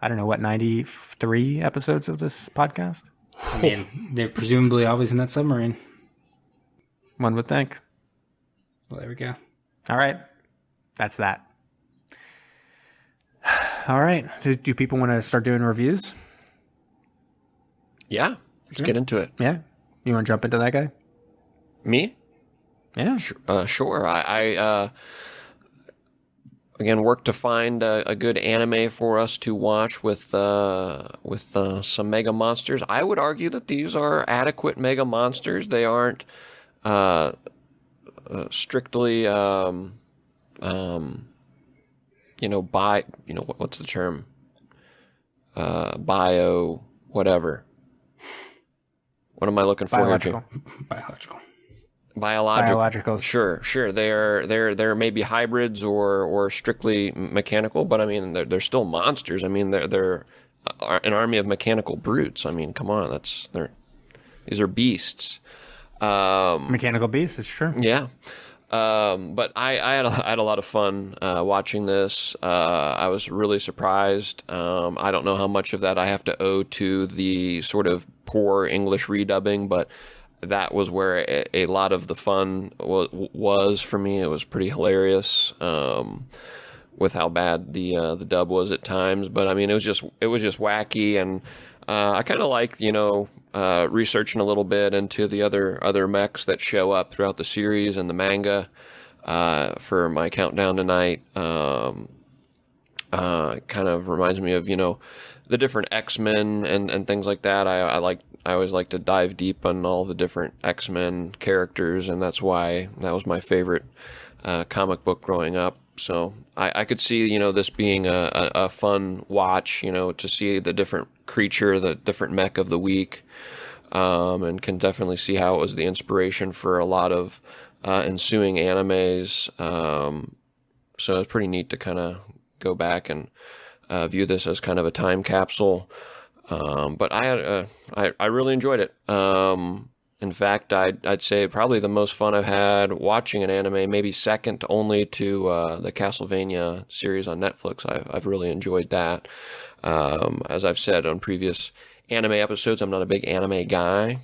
93 episodes of this podcast? I mean, they're presumably always in that submarine. One would think. Well, there we go. All right. That's that. All right. Do people want to start doing reviews? Yeah, let's get into it. Yeah. You want to jump into that guy? Me? Yeah. Sure. I again worked to find a good anime for us to watch with some mega monsters. I would argue that these are adequate mega monsters. They aren't strictly what's the term? Bio whatever. What am I looking for here, Jake? Biological. Sure. They're maybe hybrids or strictly mechanical, but I mean they're still monsters. I mean they're an army of mechanical brutes. I mean, come on, these are beasts. Mechanical beasts, it's true. Yeah. But I had a lot of fun watching this. I was really surprised. I don't know how much of that I have to owe to the sort of poor English redubbing, but that was where a lot of the fun was for me. It was pretty hilarious with how bad the dub was at times. But I mean, it was just wacky, and I kind of like researching a little bit into the other mechs that show up throughout the series and the manga for my countdown tonight. Kind of reminds me of the different X-Men and things like that. I always like to dive deep on all the different X-Men characters, and that's why that was my favorite comic book growing up. So I could see, this being a fun watch, to see the different creature, the different mech of the week, and can definitely see how it was the inspiration for a lot of ensuing animes. So it's pretty neat to kind of go back and view this as kind of a time capsule. But I really enjoyed it. In fact, I'd say probably the most fun I've had watching an anime, maybe second only to the Castlevania series on Netflix. I've really enjoyed that. As I've said on previous anime episodes, I'm not a big anime guy.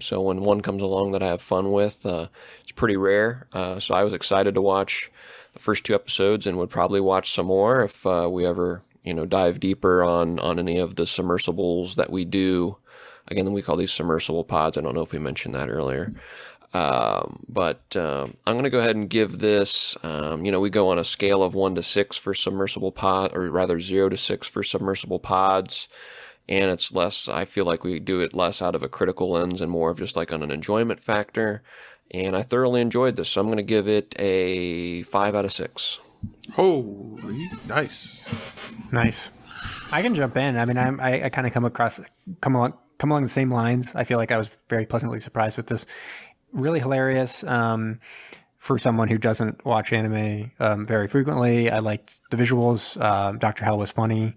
So when one comes along that I have fun with, it's pretty rare. So I was excited to watch the first 2 episodes and would probably watch some more if we ever dive deeper on any of the submersibles that we do. Again, we call these submersible pods. I don't know if we mentioned that earlier. But I'm going to go ahead and give this, we go on a scale of 1 to 6 for submersible pod, or rather 0 to 6 for submersible pods. And it's less, I feel like we do it less out of a critical lens and more of just like on an enjoyment factor. And I thoroughly enjoyed this. So I'm going to give it a 5 out of 6. Holy, nice. I can jump in. I mean, I kind of come along the same lines. I feel like I was very pleasantly surprised with this. Really hilarious. For someone who doesn't watch anime very frequently, I liked the visuals. Dr. Hell was funny.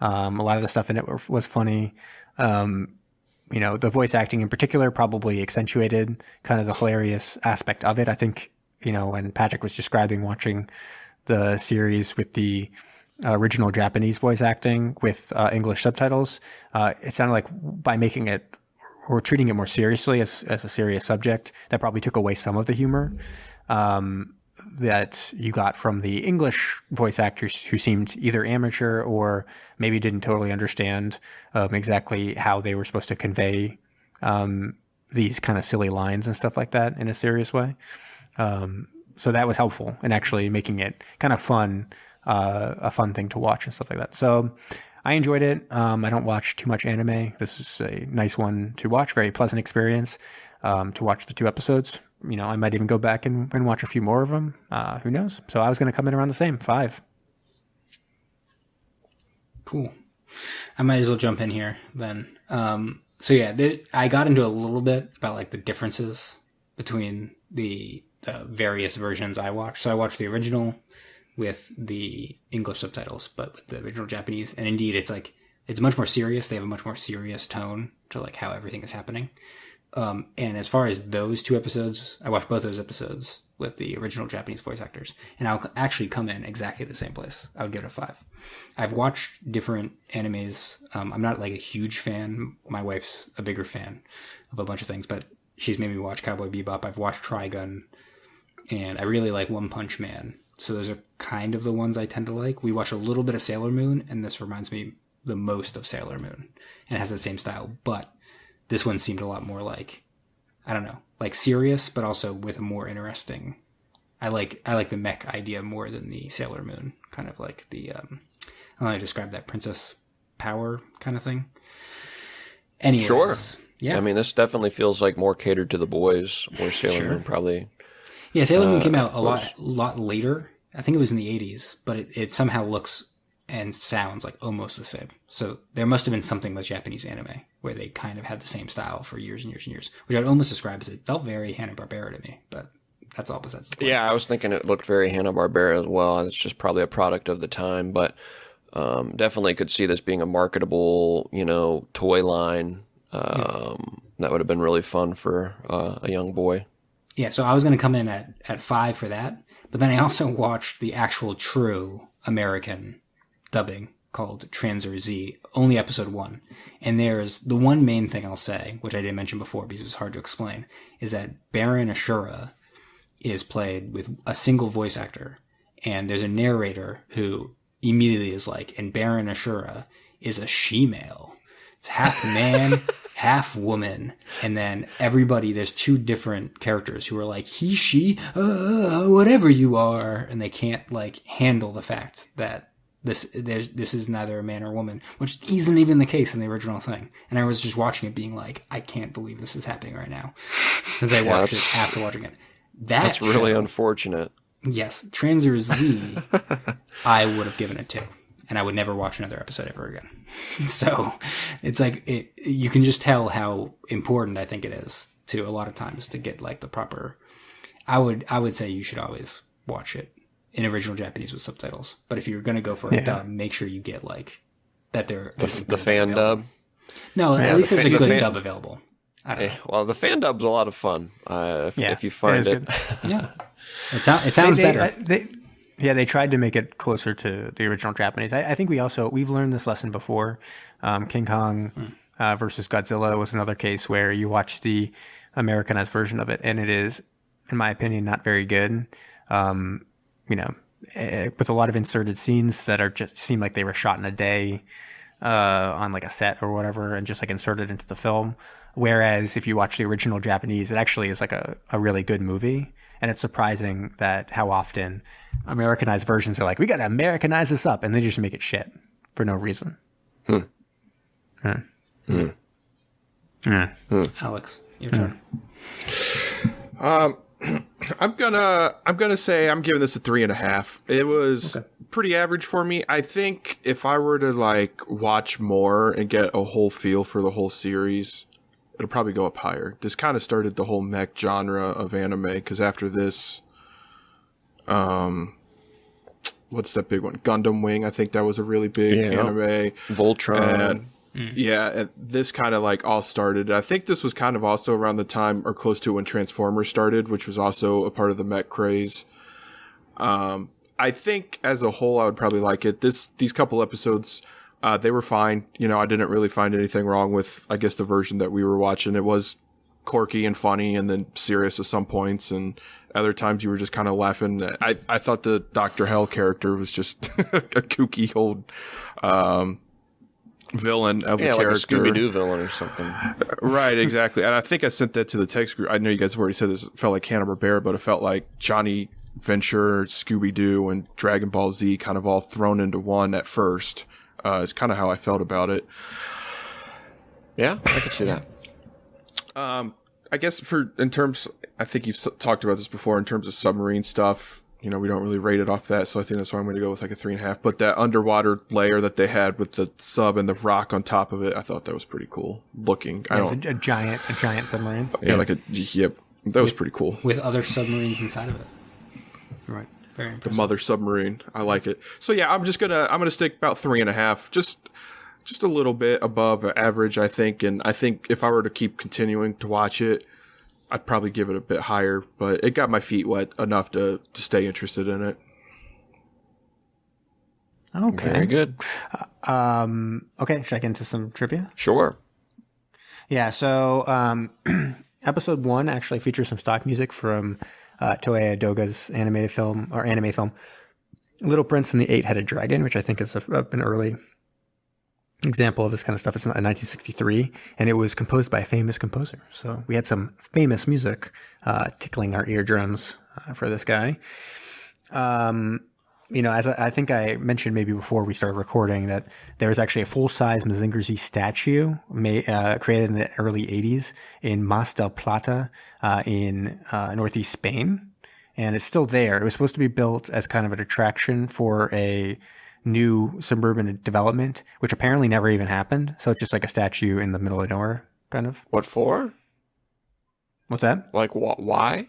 A lot of the stuff in it was funny. The voice acting in particular probably accentuated kind of the hilarious aspect of it. I think, when Patrick was describing watching the series with the original Japanese voice acting with English subtitles, it sounded like by making it or treating it more seriously as a serious subject, that probably took away some of the humor that you got from the English voice actors who seemed either amateur or maybe didn't totally understand exactly how they were supposed to convey these kind of silly lines and stuff like that in a serious way. So that was helpful in actually making it kind of fun, a fun thing to watch and stuff like that. So I enjoyed it. I don't watch too much anime. This is a nice one to watch, very pleasant experience to watch the 2 episodes. I might even go back and watch a few more of them. Who knows? So I was going to come in around the same, 5. Cool. I might as well jump in here then. So yeah, I got into a little bit about like the differences between the various versions I watched. So I watched the original with the English subtitles, but with the original Japanese. And indeed, it's much more serious. They have a much more serious tone to like how everything is happening. And as far as those two episodes, I watched both those episodes with the original Japanese voice actors, and I'll actually come in exactly the same place. I would give it a 5. I've watched different animes. I'm not like a huge fan. My wife's a bigger fan of a bunch of things, but she's made me watch Cowboy Bebop. I've watched Trigun, and I really like One Punch Man. So those are kind of the ones I tend to like. We watch a little bit of Sailor Moon, and this reminds me the most of Sailor Moon, and it has the same style, but this one seemed a lot more like, I don't know, like serious, but also with a more interesting. I like the mech idea more than the Sailor Moon, kind of like the I don't know how to describe that, princess power kind of thing. Anyways, Sure. Yeah. I mean, this definitely feels like more catered to the boys, where Sailor Moon probably. Yeah, Sailor Moon came out a lot later. I think it was in the 80s, but it somehow looks and sounds like almost the same. So there must have been something with Japanese anime where they kind of had the same style for years and years and years, which I'd almost describe as it felt very Hanna-Barbera to me, but that's all besides the point. Yeah, I was thinking it looked very Hanna-Barbera as well. It's just probably a product of the time, but definitely could see this being a marketable, toy line. That would have been really fun for a young boy. Yeah, so I was going to come in at 5 for that, but then I also watched the actual true American dubbing called Mazinger Z, only episode 1. And there's the one main thing I'll say, which I didn't mention before because it was hard to explain, is that Baron Ashura is played with a single voice actor. And there's a narrator who immediately is like, and Baron Ashura is a she-male. It's half man, half woman. And then everybody, there's 2 different characters who are like, he, she, whatever you are. And they can't like handle the fact that this is neither a man or woman, which isn't even the case in the original thing. And I was just watching it being like, I can't believe this is happening right now. As I watched it after watching it. That's really unfortunate. Yes. Mazinger Z, I would have given it 2. And I would never watch another episode ever again. So it's like, you can just tell how important I think it is to a lot of times to get like the proper, I would say you should always watch it in original Japanese with subtitles. But if you're going to go for a dub, make sure you get like that the fan dub. No, at least there's a good dub available. I don't know. Well, the fan dub's a lot of fun if you find it. Yeah, it sounds better. They tried to make it closer to the original Japanese. I think we've learned this lesson before. King Kong versus Godzilla was another case where you watch the Americanized version of it, and it is, in my opinion, not very good. With a lot of inserted scenes that are just seem like they were shot in a day on like a set or whatever, and just like inserted into the film. Whereas if you watch the original Japanese, it actually is like a really good movie. And it's surprising that how often Americanized versions are like, we got to Americanize this up, and they just make it shit for no reason. Alex, your turn. I'm gonna say I'm giving this a 3.5. It was pretty average for me. I think if I were to like watch more and get a whole feel for the whole series, it'll probably go up higher. This kind of started the whole mech genre of anime, because after this, what's that big one? Gundam Wing. I think that was a really big anime. Voltron. Yeah, and this kind of like all started. I think this was kind of also around the time or close to when Transformers started, which was also a part of the mech craze. I think as a whole, I would probably like it. These couple episodes, they were fine. I didn't really find anything wrong with, I guess, the version that we were watching. It was quirky and funny and then serious at some points, and other times you were just kind of laughing. I thought the Dr. Hell character was just a kooky old villain of a character. Like a Scooby-Doo villain or something. Right, exactly. And I think I sent that to the text group. I know you guys have already said this felt like Hanna-Barbera, but it felt like Johnny Venture, Scooby-Doo, and Dragon Ball Z kind of all thrown into one at first. Is kind of how I felt about it. Yeah, I could see that. I guess I think you've talked about this before in terms of submarine stuff. we don't really rate it off that, so I think that's why I'm going to go with like a 3.5. But that underwater layer that they had with the sub and the rock on top of it, I thought that was pretty cool looking. A giant submarine. Yeah, that was pretty cool. With other submarines inside of it. Right. Very The impressive. mother submarine. I like it. So yeah, I'm gonna stick about 3.5, just a little bit above average, I think. And I think if I were to keep continuing to watch it, I'd probably give it a bit higher. But it got my feet wet enough to stay interested in it. Okay. Very good. Okay, should I get into some trivia? Sure. Yeah, so episode 1 actually features some stock music from Toei Edoga's anime film, Little Prince and the Eight-Headed Dragon, which I think is an early example of this kind of stuff. It's in 1963, and it was composed by a famous composer. So we had some famous music tickling our eardrums for this guy. As I think I mentioned maybe before we started recording, that there was actually a full-size Mazinger Z statue created in the early 80s in Mas del Plata in northeast Spain. And it's still there. It was supposed to be built as kind of an attraction for a new suburban development, which apparently never even happened. So it's just like a statue in the middle of nowhere, kind of. What for? What's that? Like, why?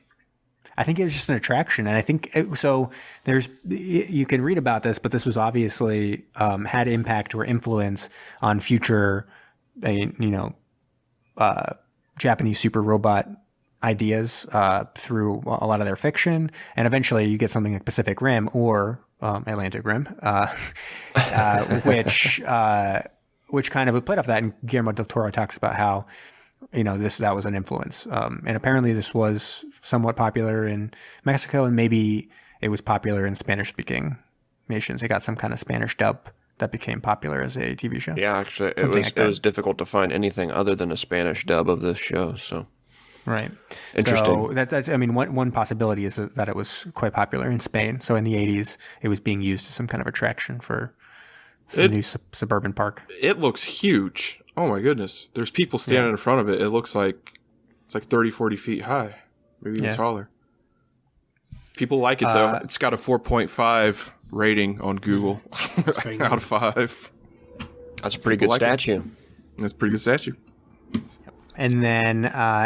I think it was just an attraction, and I think you can read about this, but this was obviously had impact or influence on future, Japanese super robot ideas through a lot of their fiction, and eventually you get something like Pacific Rim or Atlantic Rim, which kind of played off that. And Guillermo del Toro talks about how that was an influence. And apparently this was somewhat popular in Mexico, and maybe it was popular in Spanish-speaking nations. It got some kind of Spanish dub that became popular as a TV show. Yeah, actually, it was difficult to find anything other than a Spanish dub of this show. So, right, interesting. So that's one possibility is that it was quite popular in Spain. So in the 80s, it was being used as some kind of attraction for some new suburban park. It looks huge. Oh my goodness. There's people standing in front of it. It looks like it's like 30, 40 feet high, maybe even taller. People like it though. It's got a 4.5 rating on Google out of 5. That's a pretty good statue. That's a pretty good statue. And then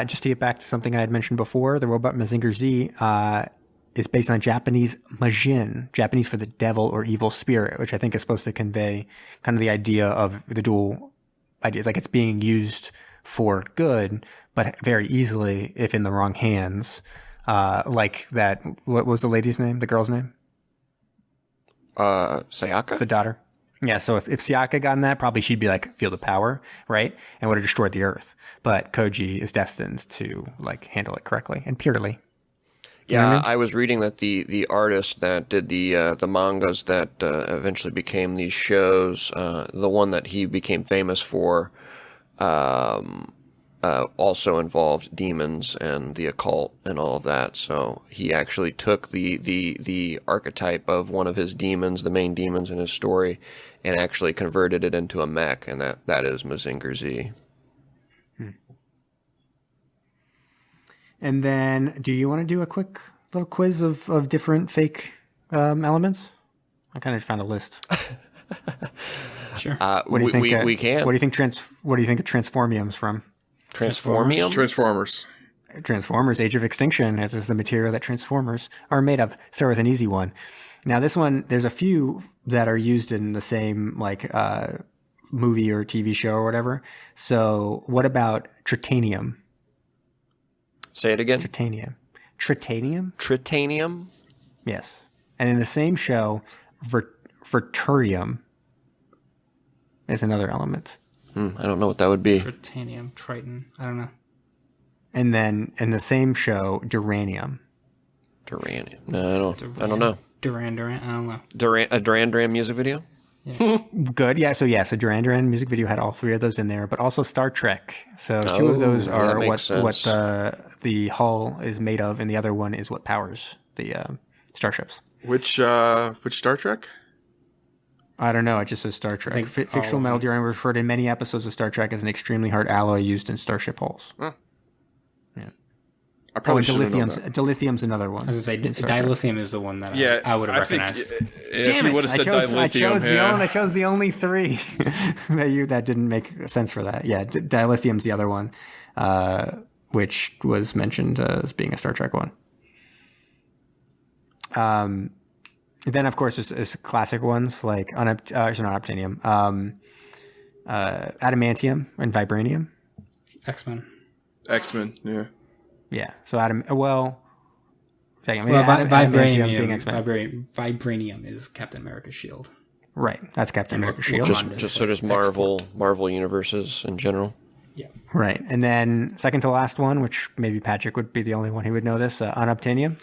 just to get back to something I had mentioned before, the robot Mazinger Z is based on Japanese majin, Japanese for the devil or evil spirit, which I think is supposed to convey kind of the idea of the dual ideas. Like it's being used for good, but very easily if in the wrong hands. Like that, what was the lady's name, the girl's name? Sayaka? The daughter. Yeah, so if Sayaka got in that, probably she'd be like, feel the power, right? And would have destroyed the earth. But Koji is destined to like handle it correctly and purely. Yeah, You know what I mean? I was reading that the artist that did the mangas that eventually became these shows, the one that he became famous for, also involved demons and the occult and all of that. So he actually took the archetype of one of his demons, the main demons in his story, and actually converted it into a mech, and that is Mazinger Z. And then, do you want to do a quick little quiz of different fake elements? I kind of found a list. Sure. What do you think? We can. What do you think? What do you think of Transformium's from? Transformium? Transformers: Age of Extinction. This is the material that Transformers are made of. Start with an easy one. Now, this one, there's a few that are used in the same movie or TV show or whatever. So, what about tritanium? Say it again. Tritanium. Tritanium? Yes. And in the same show, verturium is another element. I don't know what that would be. Tritanium, Triton. I don't know. And then in the same show, duranium. Duranium. No, I don't know. Duran. I don't know. A Duran Duran music video? Good. Yeah. So Duran Duran music video had all three of those in there, but also Star Trek. So two of those are what the hull is made of, and the other one is what powers the starships. Which Star Trek? I don't know. It just says Star Trek. Fictional metal Duran referred in many episodes of Star Trek as an extremely hard alloy used in starship hulls. Huh. Yeah. probably and should have known dilithium's that. dilithium's another one. I was going to say, dilithium is the one that Yeah, I would have I think recognized. if you would have said dilithium, I chose the only three that didn't make sense for that. Yeah, dilithium's the other one, which was mentioned as being a Star Trek one. Then, of course, there's classic ones like not unobtainium, adamantium and vibranium. X-Men. yeah. Yeah. So adamantium being X-Men. Vibranium is Captain America's shield. Right. That's Captain America's shield. Just so does Marvel universes in general. Yeah. Right. And then second to last one, which maybe Patrick would be the only one who would know this, unobtainium.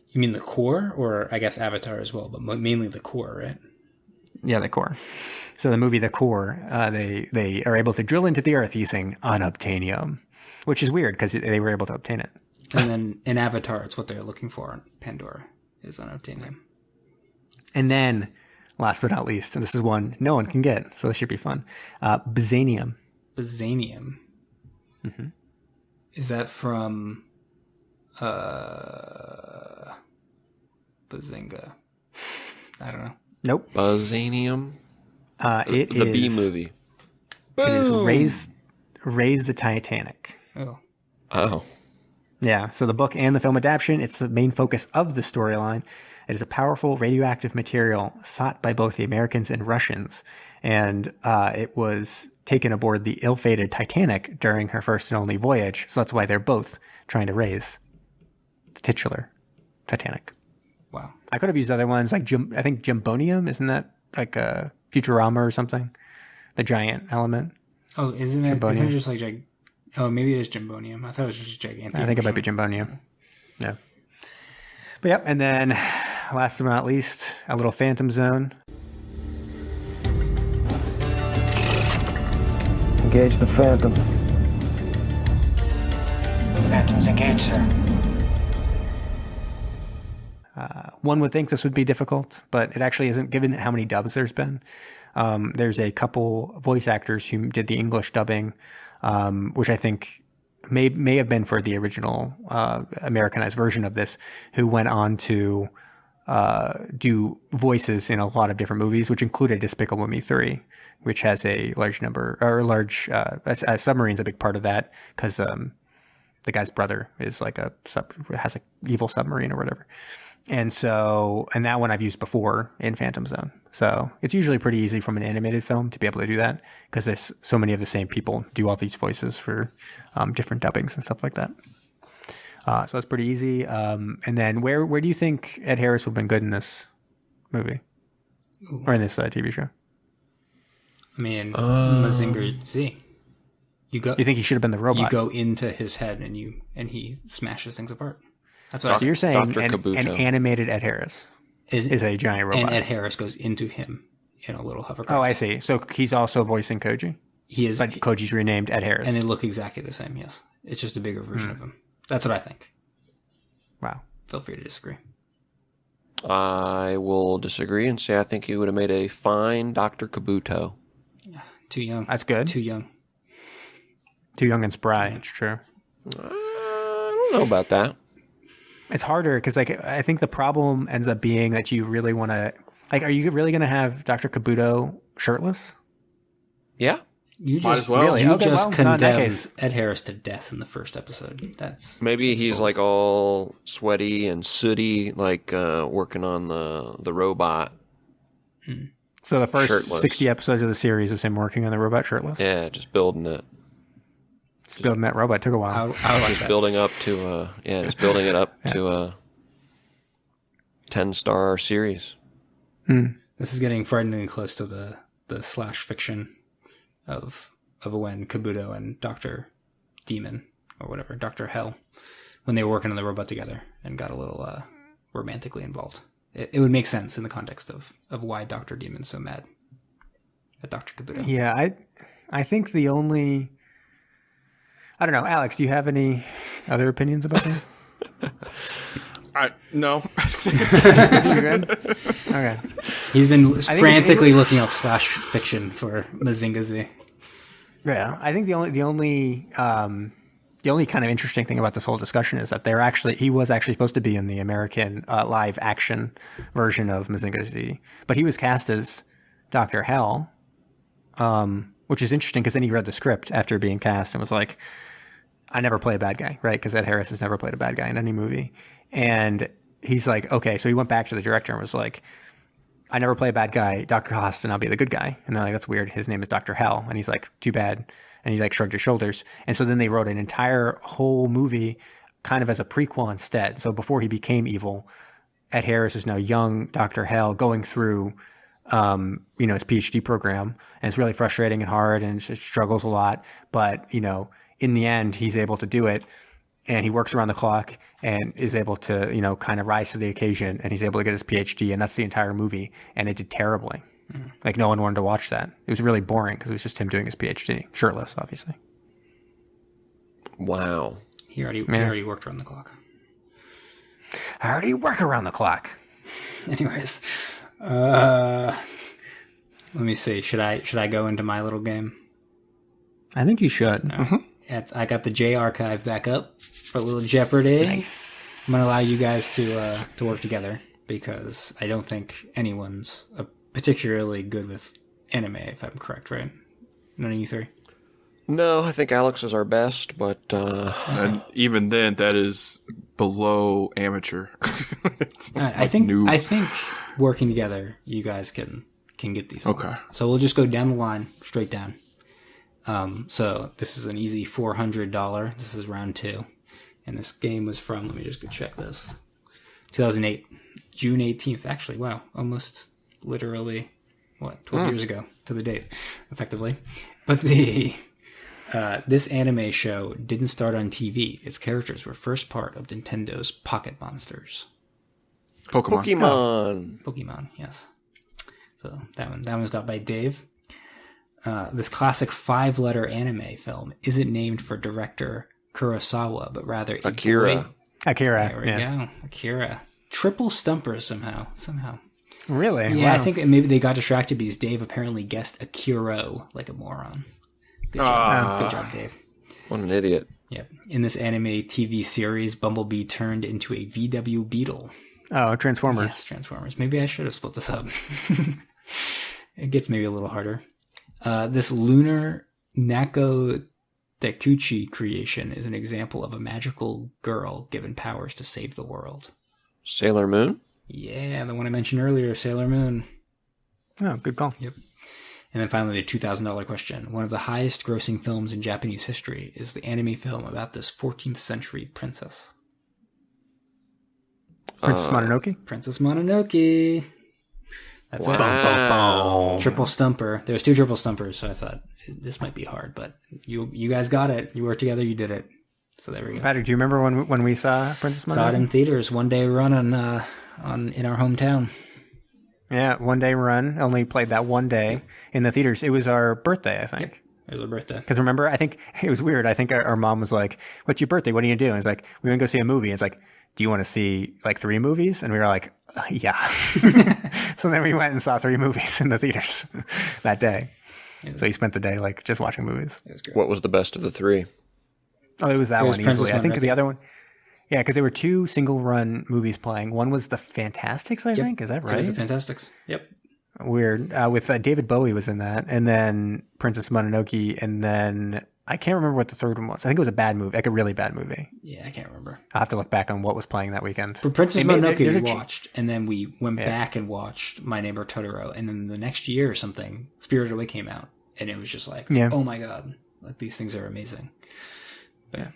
You mean the core, or I guess Avatar as well, but mainly the core, right? Yeah, the core. So the movie The Core, they are able to drill into the earth using unobtainium, which is weird because they were able to obtain it. And then in Avatar, it's what they're looking for on Pandora, is unobtainium. And then, last but not least, and this is one no one can get, so this should be fun, Bazanium. Bazanium. Mm-hmm. Is that from Bazinga? I don't know. Nope. Buzzanium. The B movie. It is Raise the Titanic. Oh. Yeah, so the book and the film adaptation, it's the main focus of the storyline. It is a powerful radioactive material sought by both the Americans and Russians, and it was taken aboard the ill-fated Titanic during her first and only voyage, so that's why they're both trying to raise the titular Titanic. Wow. I could have used other ones, like I think Jimbonium, isn't that like a Futurama or something? The giant element. Oh, isn't it just like oh, maybe it is Jimbonium. I thought it was just gigantic. I think it might be Jimbonium. Yeah. But yep, and then last but not least, a little Phantom Zone. Engage the Phantom. Phantom's engaged, sir. One would think this would be difficult, but it actually isn't, given how many dubs there's been. There's a couple voice actors who did the English dubbing, which I think may have been for the original Americanized version of this, who went on to do voices in a lot of different movies, which included Despicable Me 3, which has a large number, submarine's a big part of that, because the guy's brother is like has a evil submarine or whatever. And that one I've used before in Phantom Zone. So it's usually pretty easy from an animated film to be able to do that, because there's so many of the same people do all these voices for different dubbings and stuff like that. So it's pretty easy. And then where do you think Ed Harris would have been good in this movie? Or in this TV show? I mean, Mazinger Z. You think he should have been the robot? You go into his head and he smashes things apart. That's what So you're saying Dr. an animated Ed Harris is a giant robot. And Ed Harris goes into him in a little hovercraft. Oh, I see. So he's also voicing Koji? He is. But Koji's renamed Ed Harris. And they look exactly the same, yes. It's just a bigger version of him. That's what I think. Wow. Feel free to disagree. I will disagree and say I think he would have made a fine Dr. Kabuto. Yeah, too young. That's good. Too young. Too young and spry. It's true. I don't know about that. It's harder because, I think the problem ends up being that you really want to, are you really going to have Dr. Kabuto shirtless? Yeah. You Might just as well. really Okay, well, not in that condemned case. Ed Harris to death in the first episode. Maybe he's like all sweaty and sooty, working on the robot. So the first Shirtless. 60 episodes of the series is him working on the robot shirtless? Yeah, just building it. Building that robot took a while. I like Just that. building up to just building it up to a 10-star series. This is getting frighteningly close to the slash fiction of when Kabuto and Dr. Demon, or whatever, Dr. Hell, when they were working on the robot together and got a little romantically involved. It would make sense in the context of why Dr. Demon's so mad at Dr. Kabuto. Yeah, I think the only... I don't know. Alex, do you have any other opinions about this? No. You good? Okay. He's been think frantically looking up slash fiction for Mazinger Z. Yeah, I think the only The only kind of interesting thing about this whole discussion is that he was actually supposed to be in the American live action version of Mazinger Z, but he was cast as Dr. Hell, which is interesting because then he read the script after being cast and was like, I never play a bad guy, right? Because Ed Harris has never played a bad guy in any movie. And he's like, okay, so he went back to the director and was like, I never play a bad guy. Dr. Haas, and I'll be the good guy. And they're like, that's weird. His name is Dr. Hell. And he's like, too bad. And he like shrugged his shoulders. And so then they wrote an entire whole movie kind of as a prequel instead. So before he became evil, Ed Harris is now young Dr. Hell going through, his PhD program. And it's really frustrating and hard and it struggles a lot. But, in the end, he's able to do it. And he works around the clock and is able to, kind of rise to the occasion. And he's able to get his PhD. And that's the entire movie. And it did terribly. Like no one wanted to watch that. It was really boring because it was just him doing his PhD, shirtless, obviously. Wow. He already worked around the clock. I already work around the clock. Anyways, let me see. Should I go into my little game? I think you should. No. I got the J archive back up for a little Jeopardy. Nice. I'm gonna allow you guys to work together because I don't think anyone's particularly good with anime, if I'm correct, right? None of you three? No, I think Alex is our best, but... And even then, that is below amateur. I think working together, you guys can get these. Okay. So we'll just go down the line, straight down. So this is an easy $400. This is round 2. And this game was from, let me just go check this, 2008, June 18th. Actually, wow, almost... literally, 12 years ago to the date, effectively. But this anime show didn't start on TV. Its characters were first part of Nintendo's Pocket Monsters. Pokemon, yes. So that one's got by Dave. This classic 5-letter anime film isn't named for director Kurosawa, but rather Akira. There we go. Akira. Triple stumper somehow. Really? Yeah, Wow. I think maybe they got distracted because Dave apparently guessed Akiro like a moron. Good job. Good job, Dave. What an idiot. Yep. In this anime TV series, Bumblebee turned into a VW Beetle. Oh, Transformers. Yes, Transformers. Maybe I should have split this up. It gets maybe a little harder. This lunar Nako Dekuchi creation is an example of a magical girl given powers to save the world. Sailor Moon? Yeah, the one I mentioned earlier, Sailor Moon. Oh, good call. Yep. And then finally, the $2,000 question. One of the highest grossing films in Japanese history is the anime film about this 14th century princess. Princess Mononoke? Princess Mononoke. That's it. Triple stumper. There's 2 triple stumpers, so I thought this might be hard, but you guys got it. You worked together, you did it. So there we go. Patrick, do you remember when we saw Princess Mononoke? Saw it in theaters, one day run in our hometown. Yeah, one day run. Only played that one day in the theaters. It was our birthday, I think. Yep. It was a birthday. Because remember, I think it was weird. I think our mom was like, "What's your birthday? What are you doing?" It's like, "We're gonna go see a movie." It's like, "Do you want to see like 3 movies?" And we were like, "Yeah." So then we went and saw 3 movies in the theaters that day. So you spent the day like just watching movies. It was great. What was the best of the 3? Oh, it was that one Princess easily. I think Mononoke. the other one. Yeah, because there were 2 single-run movies playing. One was The Fantastics, I think. Is that It right? was the Fantastics. Yep. Weird. With David Bowie was in that, and then Princess Mononoke, and then I can't remember what the third one was. I think it was a bad movie, like a really bad movie. Yeah, I can't remember. I'll have to look back on what was playing that weekend. For Princess They made- Mononoke, there's we a watched, and then we went back and watched My Neighbor Totoro, and then the next year or something, Spirited Away came out, and it was just like, Yeah. oh my god, like these things are amazing. But yeah.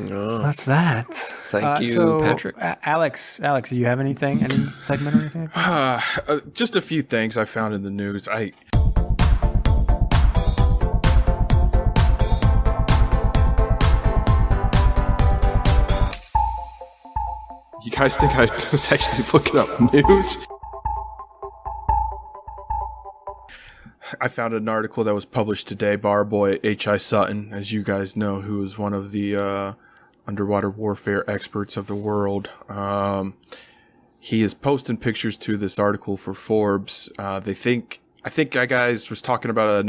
Oh, That's that. thank you, so, Patrick. Alex, do you have anything? Any segment or anything? Like that? Just a few things I found in the news. You guys think I was actually looking up news? I found an article that was published today by our boy H.I. Sutton, as you guys know, who is one of the underwater warfare experts of the world. He is posting pictures to this article for Forbes. I think guys was talking about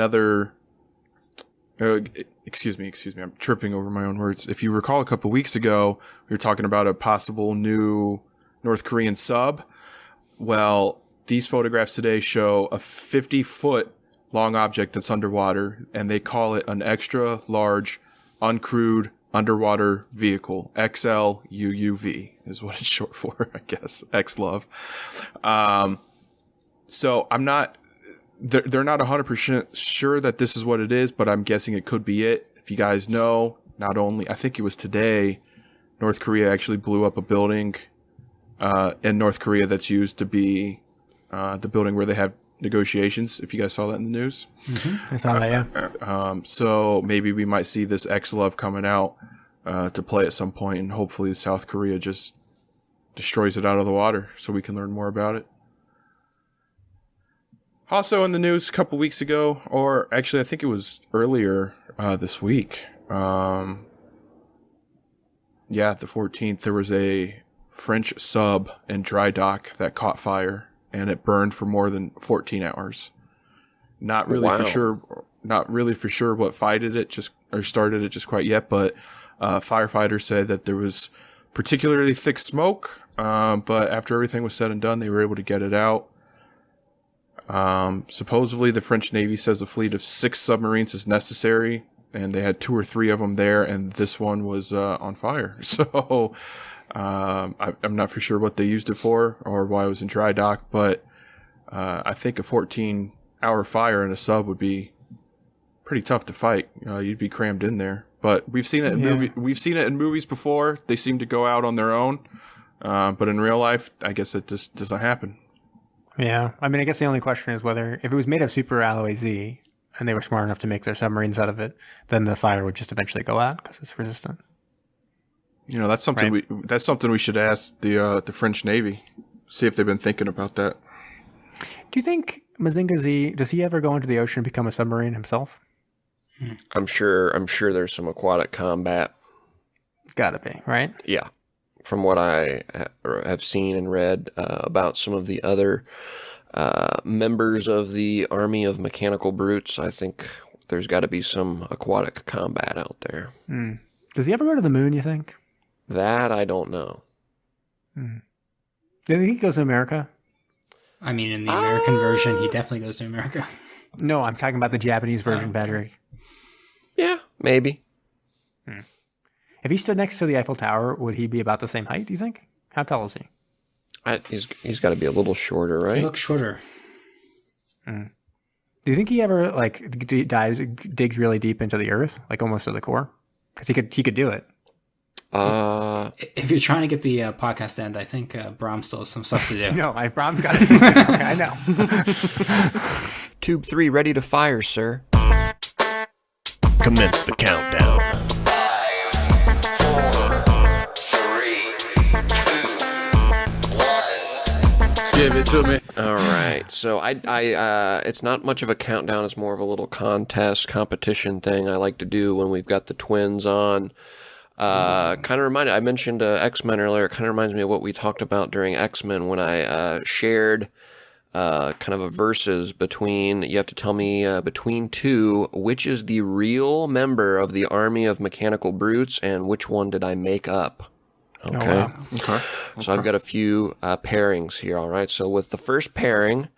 excuse me, I'm tripping over my own words. If you recall a couple weeks ago, we were talking about a possible new North Korean sub. Well, these photographs today show a 50-foot long object that's underwater, and they call it an extra large uncrewed underwater vehicle. XLUUV is what it's short for, I guess. XLOVE. So I'm not, they're not 100% sure that this is what it is, but I'm guessing it could be it. If you guys know, not only, I think it was today, North Korea actually blew up a building in North Korea that's used to be the building where they have negotiations, if you guys saw that in the news. Mm-hmm. I saw that, yeah. So maybe we might see this X-Love coming out to play at some point, and hopefully South Korea just destroys it out of the water so we can learn more about it. Also in the news a couple weeks ago, or actually I think it was earlier this week, the 14th, there was a French sub in dry dock that caught fire, and it burned for more than 14 hours. Not really for sure what started it just quite yet, but firefighters said that there was particularly thick smoke, but after everything was said and done, they were able to get it out. Supposedly the French Navy says a fleet of 6 submarines is necessary, and they had 2 or 3 of them there, and this one was on fire. So I'm not for sure what they used it for or why it was in dry dock, but I think a 14-hour fire in a sub would be pretty tough to fight. You'd be crammed in there. But we've seen it in we've seen it in movies before. They seem to go out on their own, but in real life, I guess it just doesn't happen. Yeah, I mean, I guess the only question is whether if it was made of super alloy Z and they were smart enough to make their submarines out of it, then the fire would just eventually go out because it's resistant. You know, that's something we should ask the French Navy, see if they've been thinking about that. Do you think Mazinger Z, does he ever go into the ocean and become a submarine himself? I'm sure there's some aquatic combat. Gotta be, right? Yeah. From what I have seen and read about some of the other members of the Army of Mechanical Brutes, I think there's got to be some aquatic combat out there. Does he ever go to the moon, you think? That I don't know. Do you think he goes to America? I mean, in the American version, he definitely goes to America. No, I'm talking about the Japanese version, Patrick. Yeah, maybe. If he stood next to the Eiffel Tower, would he be about the same height, do you think? How tall is he? He's got to be a little shorter, right? He looks shorter. Do you think he ever digs really deep into the earth, like almost to the core? Because he could do it. If you're trying to get the podcast to end, I think Brom still has some stuff to do. No, Brom's got to say that. Okay, I know. Tube 3 ready to fire, sir. Commence the countdown. 5, 4, 3, 2, 1. Give it to me. All right. So I it's not much of a countdown. It's more of a little competition thing I like to do when we've got the twins on. Kind of reminded, I mentioned X-Men earlier. It kind of reminds me of what we talked about during X-Men when I shared kind of a versus between, you have to tell me between two, which is the real member of the Army of Mechanical Brutes and which one did I make up? Okay. Oh, wow. Okay. So I've got a few pairings here, all right? So with the first pairing,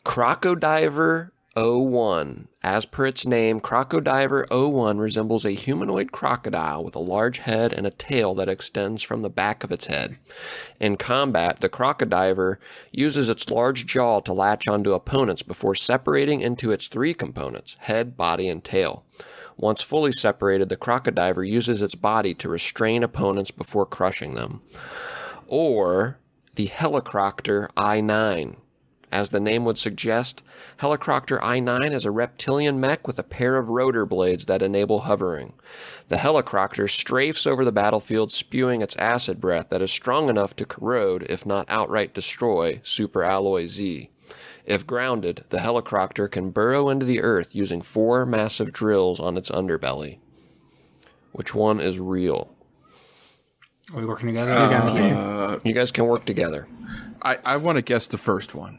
Crocodiver 01. As per its name, Crocodiver 01 resembles a humanoid crocodile with a large head and a tail that extends from the back of its head. In combat, the Crocodiver uses its large jaw to latch onto opponents before separating into its 3 components, head, body, and tail. Once fully separated, the Crocodiver uses its body to restrain opponents before crushing them. Or the Helicopter I-9. As the name would suggest, Helicopter I-9 is a reptilian mech with a pair of rotor blades that enable hovering. The Helicopter strafes over the battlefield, spewing its acid breath that is strong enough to corrode, if not outright destroy, Superalloy Z. If grounded, the Helicopter can burrow into the earth using 4 massive drills on its underbelly. Which one is real? Are we working together? You guys can work together. I want to guess the first one.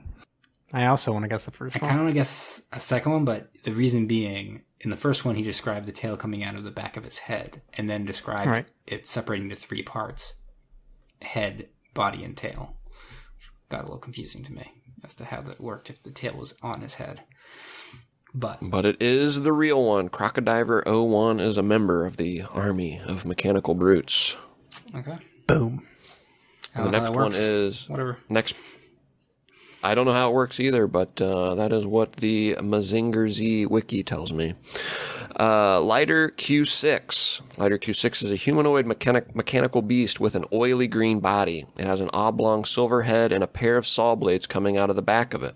I also want to guess the first I one. kind of want to guess a second one, but the reason being, in the first one, he described the tail coming out of the back of his head, and then described it separating into 3 parts: head, body, and tail. Which got a little confusing to me as to how that worked if the tail was on his head. But it is the real one. Crocodiver 01 is a member of the army of mechanical brutes. okay. Boom. The next one is whatever. I don't know how it works either, but that is what the Mazinger Z wiki tells me. Lighter Q6. Lighter Q6 is a humanoid mechanical beast with an oily green body. It has an oblong silver head and a pair of saw blades coming out of the back of it.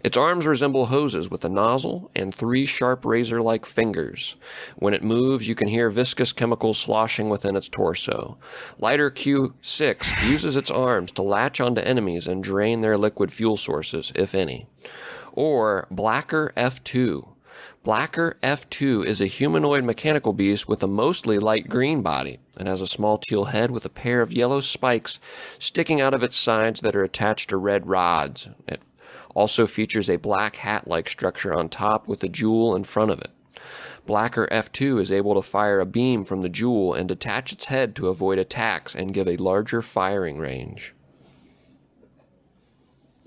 Its arms resemble hoses with a nozzle and 3 sharp razor-like fingers. When it moves, you can hear viscous chemicals sloshing within its torso. Lighter Q6 uses its arms to latch onto enemies and drain their liquid fuel sources, if any. Or Blacker F2. Blacker F2 is a humanoid mechanical beast with a mostly light green body. It has a small teal head with a pair of yellow spikes sticking out of its sides that are attached to red rods. It also features a black hat-like structure on top with a jewel in front of it. Blacker F2 is able to fire a beam from the jewel and detach its head to avoid attacks and give a larger firing range.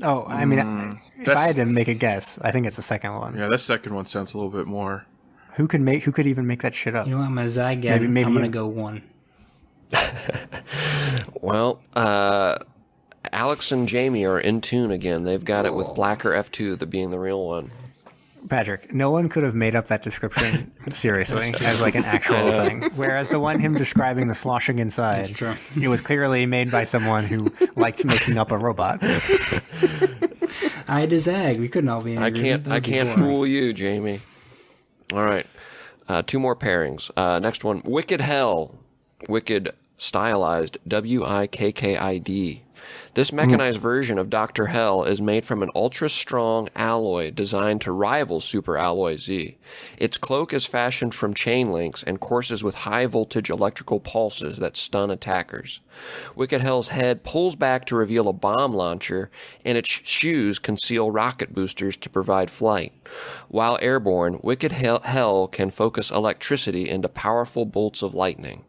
Oh, I mean, if I had to make a guess, I think it's the second one. Yeah, that second one sounds a little bit more. Who could even make that shit up? You know what? I'm a zag again. Maybe I'm going to you. go 1. Well, Alex and Jamie are in tune again. They've got it with Blacker F2 being the real one. Patrick, no one could have made up that description seriously as like an actual thing. Whereas the one him describing the sloshing inside, it was clearly made by someone who liked making up a robot. I had to zag. We couldn't all be in agreement. I can't fool you, Jamie. All right. 2 more pairings. Next one, Wicked Hell. Wicked stylized, Wikkid. This mechanized version of Dr. Hell is made from an ultra-strong alloy designed to rival Super Alloy Z. Its cloak is fashioned from chain links and courses with high-voltage electrical pulses that stun attackers. Wicked Hell's head pulls back to reveal a bomb launcher, and its shoes conceal rocket boosters to provide flight. While airborne, Wicked Hell can focus electricity into powerful bolts of lightning.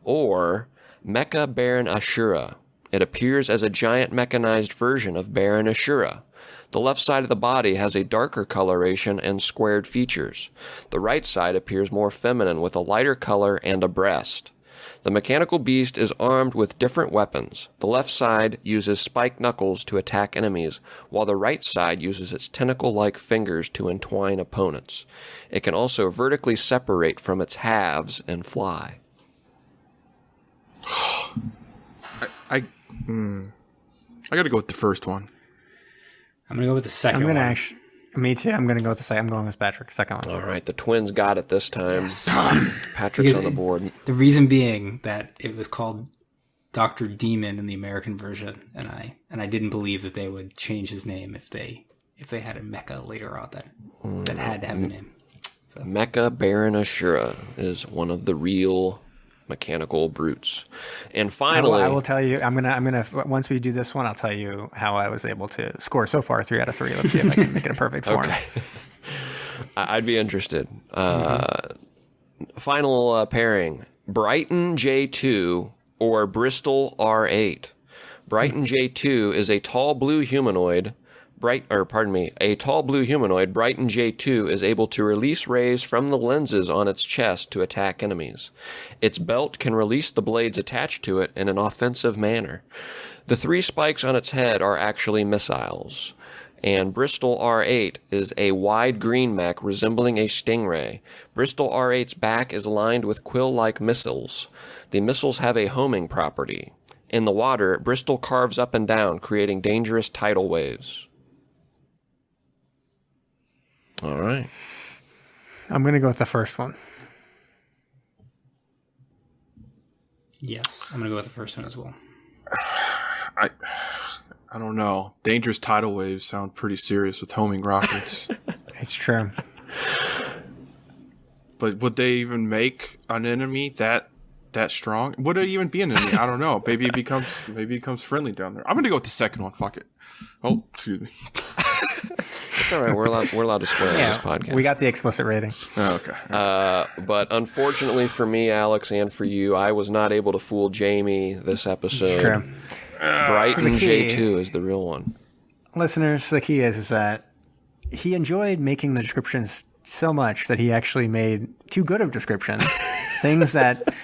Or Mecha Baron Ashura. It appears as a giant mechanized version of Baron Ashura. The left side of the body has a darker coloration and squared features. The right side appears more feminine with a lighter color and a breast. The mechanical beast is armed with different weapons. The left side uses spiked knuckles to attack enemies, while the right side uses its tentacle-like fingers to entwine opponents. It can also vertically separate from its halves and fly. I got to go with the first one. I'm going to go with the second I'm one. going to me too. I'm going to go with the second. I'm going with Patrick. Second one. All right, the twins got it this time. Yes. Patrick's Because on the board. The reason being that it was called Dr. Demon in the American version, and I didn't believe that they would change his name if they had a mecha later on that had to have a name. So. Mecha Baron Ashura is one of the real mechanical brutes. And finally, I will tell you. I'm gonna. Once we do this one, I'll tell you how I was able to score so far 3 out of 3. Let's see if I can make it a perfect form. Okay. I'd be interested. Final pairing: Brighton J2 or Bristol R8. Brighton J2 is a tall blue humanoid. A tall blue humanoid, Brighton J2, is able to release rays from the lenses on its chest to attack enemies. Its belt can release the blades attached to it in an offensive manner. The 3 spikes on its head are actually missiles. And Bristol R8 is a wide green mech resembling a stingray. Bristol R8's back is lined with quill-like missiles. The missiles have a homing property. In the water, Bristol carves up and down, creating dangerous tidal waves. All right. I'm going to go with the first one. Yes, I'm going to go with the first one as well. I don't know. Dangerous tidal waves sound pretty serious with homing rockets. It's true. But would they even make an enemy that strong? Would it even be an enemy? I don't know. Maybe it becomes friendly down there. I'm gonna go with the second one. Fuck it. Oh, excuse me. It's all right. We're allowed to swear on this podcast. We got the explicit rating. Oh, okay. But unfortunately for me, Alex, and for you, I was not able to fool Jamie this episode. True. Brighton So the key- J2 is the real one. Listeners, the key is that he enjoyed making the descriptions so much that he actually made too good of descriptions. Things that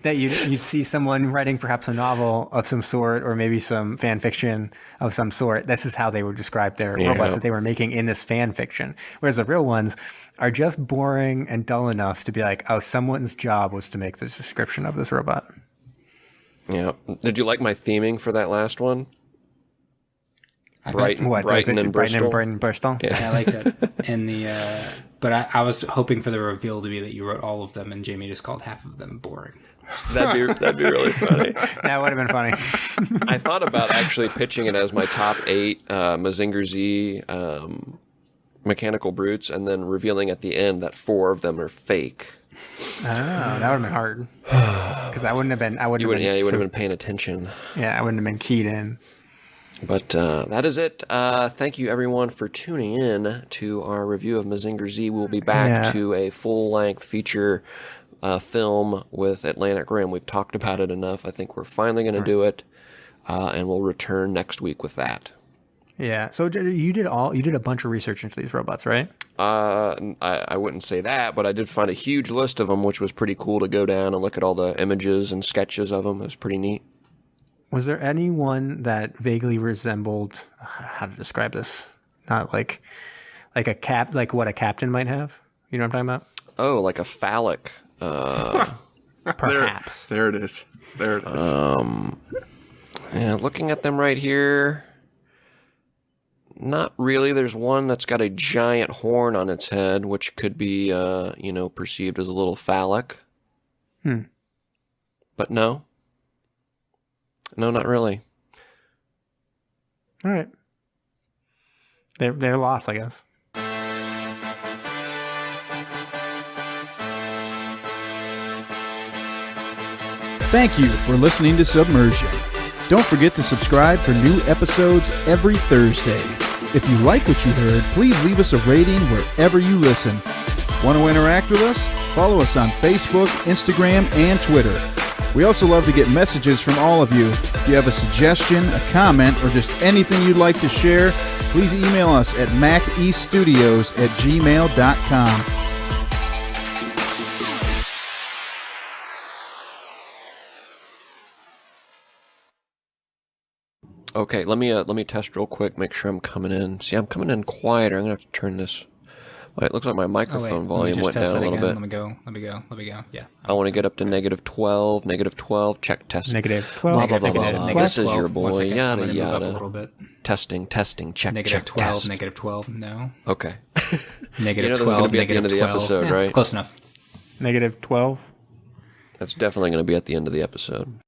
you'd see someone writing perhaps a novel of some sort, or maybe some fan fiction of some sort. This is how they would describe their robots that they were making in this fan fiction. Whereas the real ones are just boring and dull enough to be like, oh, someone's job was to make this description of this robot. Yeah. Did you like my theming for that last one? Brighton and Bristol. Yeah, I liked it. And but I was hoping for the reveal to be that you wrote all of them, and Jamie just called half of them boring. That'd be really funny. That would have been funny. I thought about actually pitching it as my top 8 Mazinger Z mechanical brutes, and then revealing at the end that 4 of them are fake. Oh, that would have been hard. Because I wouldn't have been. You wouldn't have been paying attention. Yeah, I wouldn't have been keyed in. But that is it. Thank you, everyone, for tuning in to our review of Mazinger Z. We'll be back to a full-length feature film with Atlantic Rim. We've talked about it enough. I think we're finally going to do it, and we'll return next week with that. Yeah. So you did a bunch of research into these robots, right? I wouldn't say that, but I did find a huge list of them, which was pretty cool to go down and look at all the images and sketches of them. It was pretty neat. Was there any one that vaguely resembled, how to describe this? Not like what a captain might have? You know what I'm talking about? Oh, like a phallic. Perhaps. There it is. Yeah, looking at them right here, not really. There's one that's got a giant horn on its head, which could be, perceived as a little phallic. But no. No, not really. All right. They're lost, I guess. Thank you for listening to Submersion. Don't forget to subscribe for new episodes every Thursday. If you like what you heard, please leave us a rating wherever you listen. Want to interact with us? Follow us on Facebook, Instagram, and Twitter. We also love to get messages from all of you. If you have a suggestion, a comment, or just anything you'd like to share, please email us at maceaststudios@gmail.com. Okay, let me test real quick, make sure I'm coming in. See, I'm coming in quieter. I'm going to have to turn this. It looks like my microphone volume went down a little bit. Let me go. Yeah. I want to get up to -12, -12, check test. -12. Blah, blah, blah, blah, blah. This is 12. your boy, 1 second. yada, I'm gonna move up a yada. little bit. Testing, check, Negative check, 12, test. -12, no. Okay. Negative this is 12, gonna be at the end of the -12. episode, Yeah, right? It's close enough. -12. That's definitely going to be at the end of the episode.